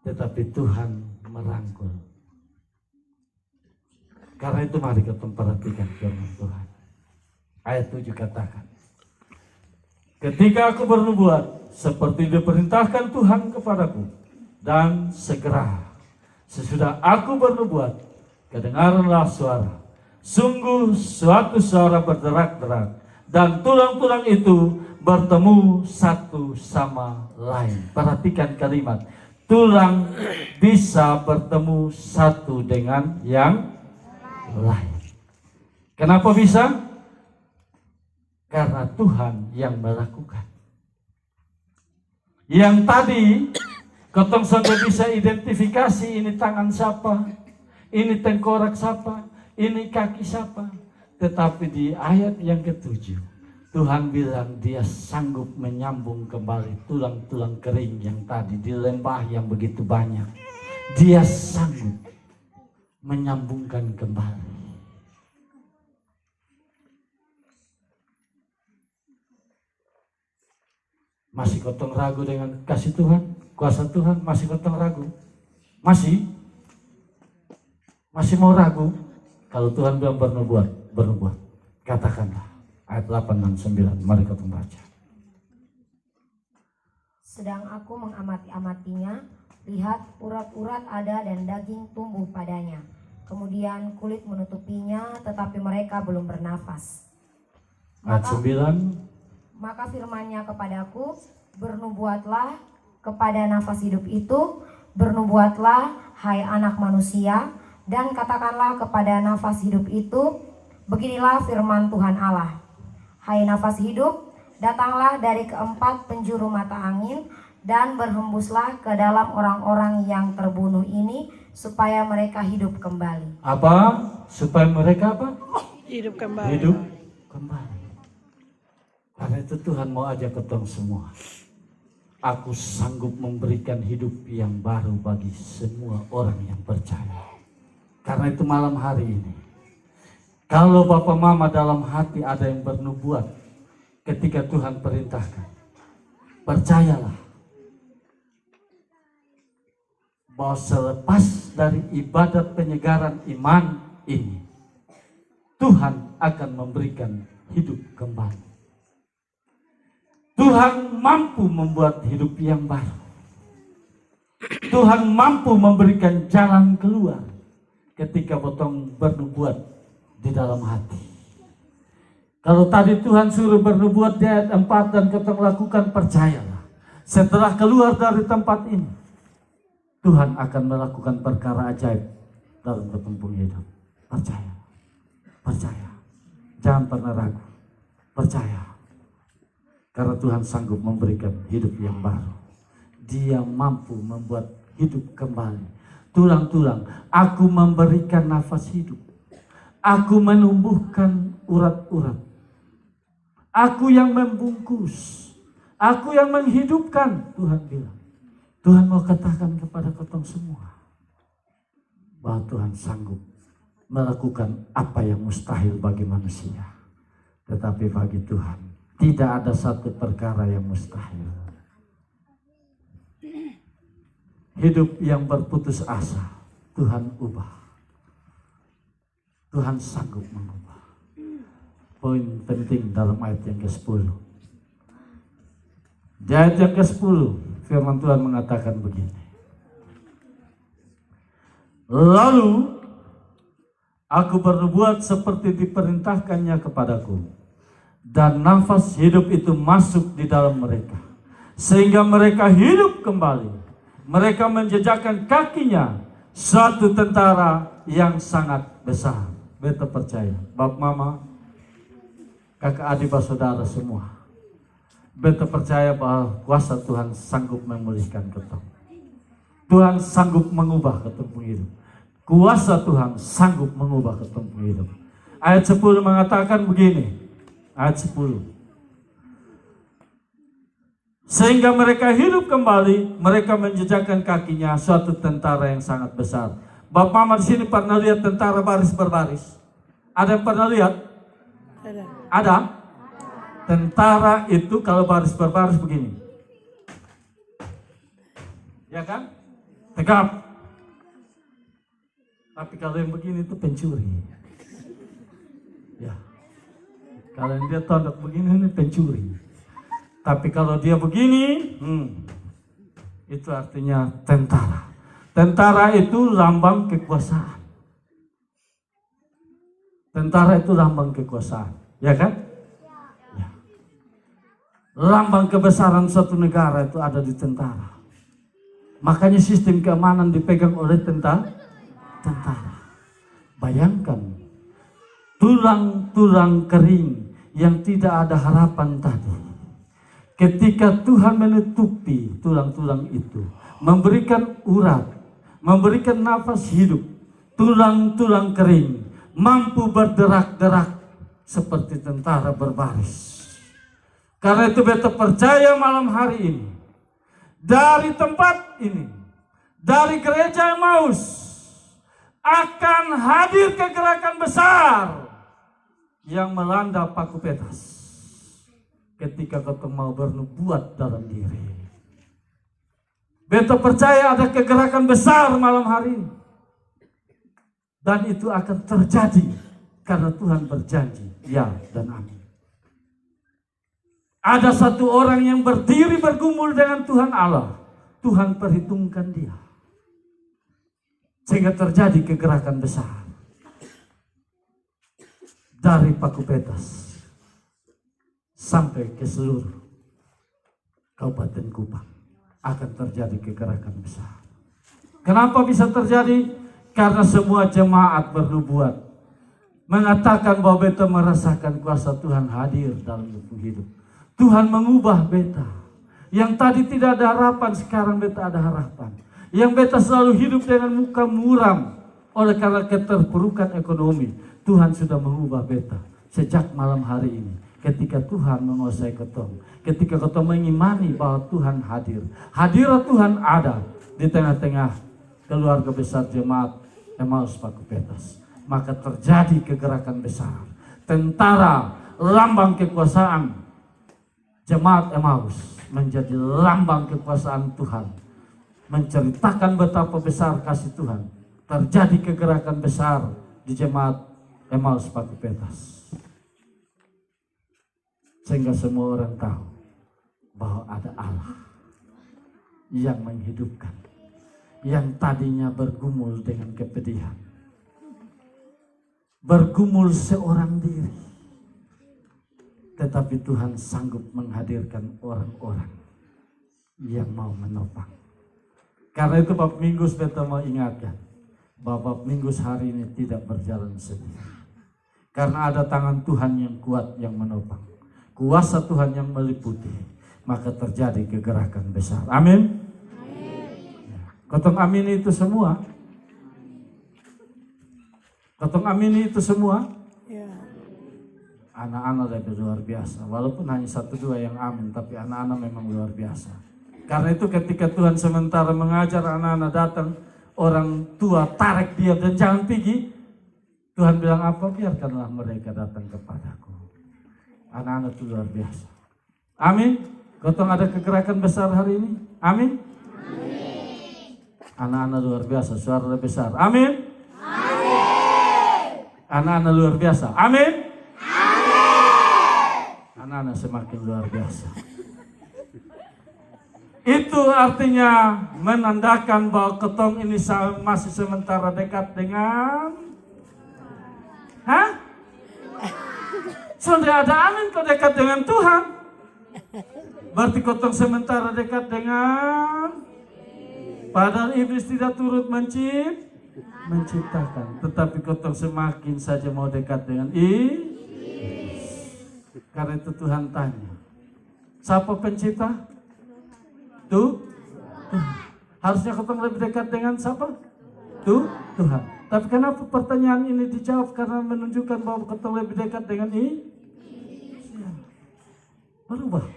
Tetapi Tuhan merangkul. Karena itu mari kita perhatikan firman Tuhan. Ayat 7 katakan, ketika aku bernubuat seperti diperintahkan Tuhan kepadaku, dan segera sesudah aku bernubuat, kedengaranlah suara. Sungguh suatu suara berderak-derak, dan tulang-tulang itu bertemu satu sama lain. Perhatikan kalimat, tulang bisa bertemu satu dengan yang lain. Kenapa bisa? Karena Tuhan yang melakukan. Yang tadi kotong sudah bisa identifikasi ini tangan siapa, ini tengkorak siapa, ini kaki siapa. Tetapi di ayat yang ke-7 Tuhan bilang dia sanggup menyambung kembali tulang-tulang kering yang tadi di lembah yang begitu banyak. Dia sanggup menyambungkan kembali. Masih kotong ragu dengan kasih Tuhan, kuasa Tuhan? Masih kotong ragu? Masih mau ragu? Kalau Tuhan bilang bernubuat, katakanlah. Ayat 8 dan 9, mari kita baca. Sedang aku mengamati-amatinya, lihat urat-urat ada dan daging tumbuh padanya. Kemudian kulit menutupinya, tetapi mereka belum bernafas. Ayat 9. Maka firman-Nya kepadaku, bernubuatlah kepada nafas hidup itu, bernubuatlah hai anak manusia, dan katakanlah kepada nafas hidup itu, beginilah firman Tuhan Allah. Hai nafas hidup, datanglah dari keempat penjuru mata angin, dan berhembuslah ke dalam orang-orang yang terbunuh ini, supaya mereka hidup kembali. Apa? Supaya mereka apa? Hidup kembali. Hidup kembali. Karena itu Tuhan mau ajak ketemu semua. Aku sanggup memberikan hidup yang baru bagi semua orang yang percaya. Karena itu malam hari ini, kalau Bapak Mama dalam hati ada yang bernubuat ketika Tuhan perintahkan, percayalah bahwa selepas dari ibadat penyegaran iman ini, Tuhan akan memberikan hidup kembali. Tuhan mampu membuat hidup yang baru. Tuhan mampu memberikan jalan keluar ketika potong bernubuat di dalam hati. Kalau tadi Tuhan suruh bernubuat di ayat 4 dan ketong lakukan, percayalah. Setelah keluar dari tempat ini, Tuhan akan melakukan perkara ajaib dalam ketempung hidup. Percaya. Percaya. Jangan pernah ragu. Percaya. Karena Tuhan sanggup memberikan hidup yang baru. Dia mampu membuat hidup kembali. Tulang-tulang, aku memberikan nafas hidup. Aku menumbuhkan urat-urat. Aku yang membungkus. Aku yang menghidupkan, Tuhan bilang. Tuhan mau katakan kepada ketong semua bahwa Tuhan sanggup melakukan apa yang mustahil bagi manusia. Tetapi bagi Tuhan tidak ada satu perkara yang mustahil. Hidup yang berputus asa, Tuhan ubah. Tuhan sanggup mengubah. Poin penting dalam ayat yang ke-10. Di ayat yang ke-10, firman Tuhan mengatakan begini. Lalu aku bernubuat seperti diperintahkannya kepadaku. Dan nafas hidup itu masuk di dalam mereka. Sehingga mereka hidup kembali. Mereka menjejakkan kakinya suatu tentara yang sangat besar. Beta percaya, Bapak Mama, kakak adik saudara semua. Beta percaya bahwa kuasa Tuhan sanggup memulihkan ketong. Tuhan sanggup mengubah ketong hidup. Kuasa Tuhan sanggup mengubah ketong hidup. Ayat 10 mengatakan begini. Ayat 10. Sehingga mereka hidup kembali, mereka menjejakkan kakinya suatu tentara yang sangat besar. Bapak Mama di sini pernah lihat tentara baris berbaris? Ada yang pernah lihat? Ada? Tentara itu kalau baris berbaris begini. Ya kan? Tegap. Tapi kalau yang begini itu pencuri. Ya. Kalau dia tondok begini ini pencuri. Tapi kalau dia begini, itu artinya tentara. Tentara itu lambang kekuasaan. Tentara itu lambang kekuasaan, ya kan? Ya. Lambang kebesaran suatu negara itu ada di tentara. Makanya sistem keamanan dipegang oleh tentara. Bayangkan tulang-tulang kering yang tidak ada harapan tadi. Ketika Tuhan menutupi tulang-tulang itu, memberikan urat, memberikan nafas hidup, tulang-tulang kering mampu berderak-derak seperti tentara berbaris. Karena itu beta percaya malam hari ini, dari tempat ini, dari gereja Emmaus, akan hadir kegerakan besar yang melanda Paku Petas ketika kau mau bernubuat dalam diri. Beta percaya ada kegerakan besar malam hari ini, dan itu akan terjadi karena Tuhan berjanji ya dan amin. Ada satu orang yang berdiri bergumul dengan Tuhan Allah, Tuhan perhitungkan dia. Sehingga terjadi kegerakan besar dari Pakupetas sampai ke seluruh Kabupaten Kupang akan terjadi kegerakan besar. Kenapa bisa terjadi? Karena semua jemaat bernubuat mengatakan bahwa beta merasakan kuasa Tuhan hadir dalam hidup. Tuhan mengubah beta. Yang tadi tidak ada harapan, sekarang beta ada harapan. Yang beta selalu hidup dengan muka muram oleh karena keterpurukan ekonomi. Tuhan sudah mengubah beta sejak malam hari ini. Ketika Tuhan menguasai ketong, ketika ketong mengimani bahwa Tuhan hadir. Hadirat Tuhan ada di tengah-tengah keluarga besar jemaat Emmaus Pakupetas. Maka terjadi kegerakan besar. Tentara lambang kekuasaan jemaat Emmaus menjadi lambang kekuasaan Tuhan. Menceritakan betapa besar kasih Tuhan. Terjadi kegerakan besar di jemaat Emmaus Pakupetas. Sehingga semua orang tahu bahwa ada Allah yang menghidupkan. Yang tadinya bergumul dengan kepedihan. Bergumul seorang diri. Tetapi Tuhan sanggup menghadirkan orang-orang yang mau menopang. Karena itu Bapak Minggus beta mau ingatkan bahwa Bapak Minggus hari ini tidak berjalan sendiri. Karena ada tangan Tuhan yang kuat yang menopang. Kuasa Tuhan yang meliputi. Maka terjadi kegerakan besar. Amin. Kotong amini itu semua. Kotong amini itu semua. Anak-anak lebih luar biasa. Walaupun hanya 1-2 yang amin. Tapi anak-anak memang luar biasa. Karena itu ketika Tuhan sementara mengajar anak-anak datang. Orang tua tarik dia dan jangan pergi. Tuhan bilang apa? Biarkanlah mereka datang kepadaku. Anak-anak itu luar biasa. Amin. Kotong ada kegerakan besar hari ini. Amin. Anak-anak luar biasa. Suara lebih besar. Amin. Anak-anak luar biasa. Amin. Anak-anak semakin luar biasa. Itu artinya menandakan bahwa ketong ini masih sementara dekat dengan sudah ada amin kau dekat dengan Tuhan. Berarti ketong sementara dekat dengan, padahal iblis tidak turut menciptakan. Tetapi ketong semakin saja mau dekat dengan iblis. Karena itu Tuhan tanya, siapa pencipta? Tuhan. Harusnya ketong lebih dekat dengan siapa? Tuhan. Tapi kenapa pertanyaan ini dijawab? Karena menunjukkan bahwa ketong lebih dekat dengan berubah.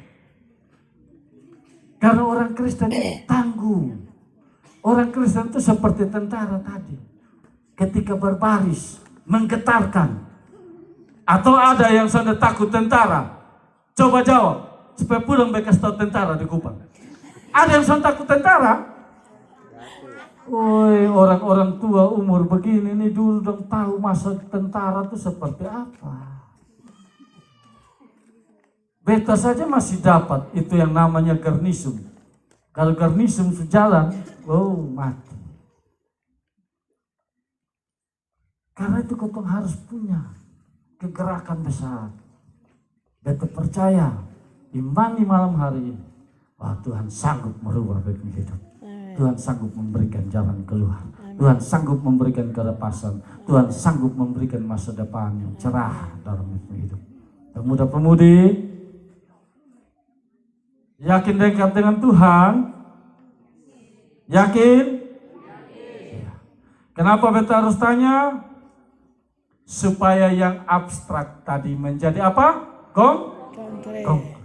Karena orang Kristen tangguh. Orang Kristen itu seperti tentara tadi. Ketika berbaris, menggetarkan. Atau ada yang sudah takut tentara? Coba jawab. Supaya pulang bekas tahu tentara di Kupang. Ada yang sudah takut tentara? Woi, orang-orang tua umur begini nih dulu dong tahu masa tentara itu seperti apa. Beta saja masih dapat itu yang namanya garnisum. Kalau garnisum sejalan, mati. Karena itu ketong harus punya kegerakan besar. Beta percaya, imani malam hari ini, bahwa Tuhan sanggup merubah hidup. Tuhan sanggup memberikan jalan keluar. Tuhan sanggup memberikan kelepasan. Tuhan sanggup memberikan masa depan yang cerah dalam hidup. Pemuda-pemudi, yakin dekat dengan Tuhan? Yakin? Ya. Kenapa beta harus tanya? Supaya yang abstrak tadi menjadi apa? Konkret.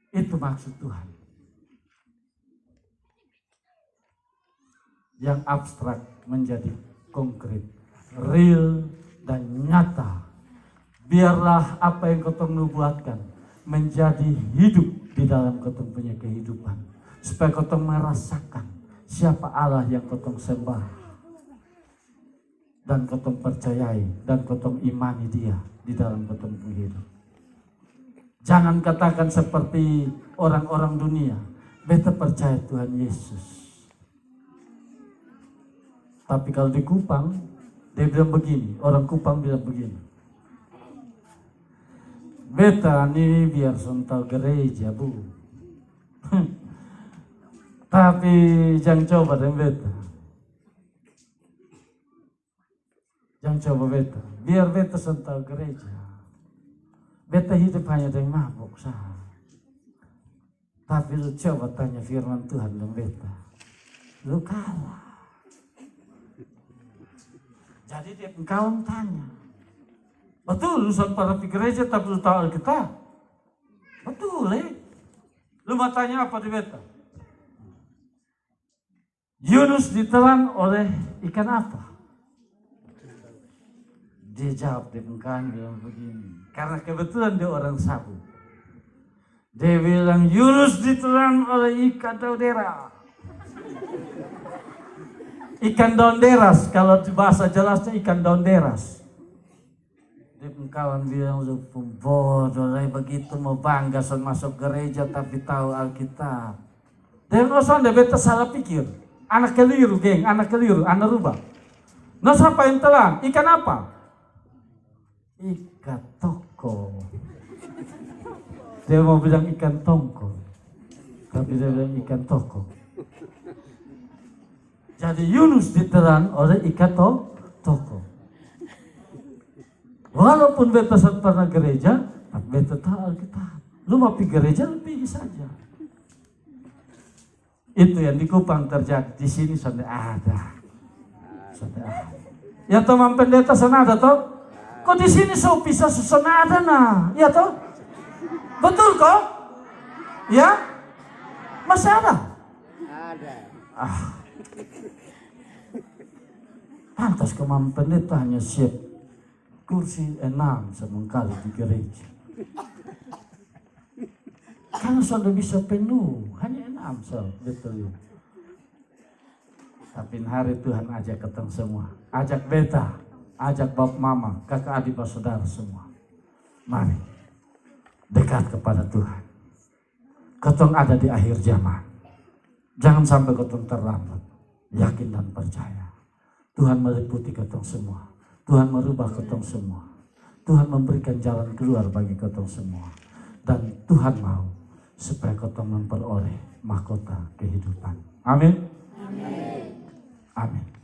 Itu maksud Tuhan. Yang abstrak menjadi konkret, real dan nyata. Biarlah apa yang ketong nubuatkan menjadi hidup di dalam ketong punya kehidupan. Supaya ketong merasakan siapa Allah yang ketong sembah. Dan ketong percayai dan ketong imani dia di dalam ketong punya hidup. Jangan katakan seperti orang-orang dunia. Beta percaya Tuhan Yesus. Tapi kalau di Kupang, dia bilang begini, orang Kupang bilang begini. Beta ini biar sentuh gereja, Bu. Tapi jangan coba dengan beta. Jangan coba beta. Biar beta sentuh gereja. Beta hidup hanya dengan mabuk sah. Tapi lu coba tanya firman Tuhan dengan beta. Lu kalah. Jadi dia kawan tanya. Betul lu sempat pergi gereja tapi lu tahu Alkitab? Betul Lu mau tanya apa di beta? Yunus ditelan oleh ikan apa? Dia jawab di pengkawan bilang begini. Karena kebetulan dia orang Sabu. Dia bilang Yunus ditelan oleh ikan daudera. Ikan daun deras, kalau di bahasa jelasnya ikan daun deras. Dia kawan bilang lu bodoh lah begitu mau bangga son masuk gereja tapi tahu Alkitab. Dia ngosong dia beta salah pikir. Anak keliru geng, anak keliru, anak rubah. Nah siapa yang telan? Ikan apa? Ikan toko. Dia mau bilang ikan tongkol. Tapi dia bilang ikan toko. Jadi Yunus ditelan oleh ikan toko. Walaupun beta pernah gereja, tapi beta tahu Alkitab. Lu mau pergi gereja, lu pergi saja. Itu yang di Kupang terjadi. Di sini sudah ada. Sudah ada. Ya teman pendeta sana ada toh? Kok di sini so bisa sana ada nah? Ya toh? Betul kok? Ya? Masih ada? Ada. Pantas kemampuan pendeta hanya siap kursi 6 semengkali di gereja. Karena sudah bisa penuh, hanya 6 betul. Tapi hari Tuhan ajak ketemu semua, ajak beta, ajak bab mama, kakak adik saudara semua. Mari dekat kepada Tuhan. Ketong ada di akhir zaman. Jangan sampai ketong terlambat. Yakin dan percaya. Tuhan meliputi ketong semua. Tuhan merubah ketong semua. Tuhan memberikan jalan keluar bagi ketong semua. Dan Tuhan mau supaya ketong memperoleh mahkota kehidupan. Amin. Amin. Amin.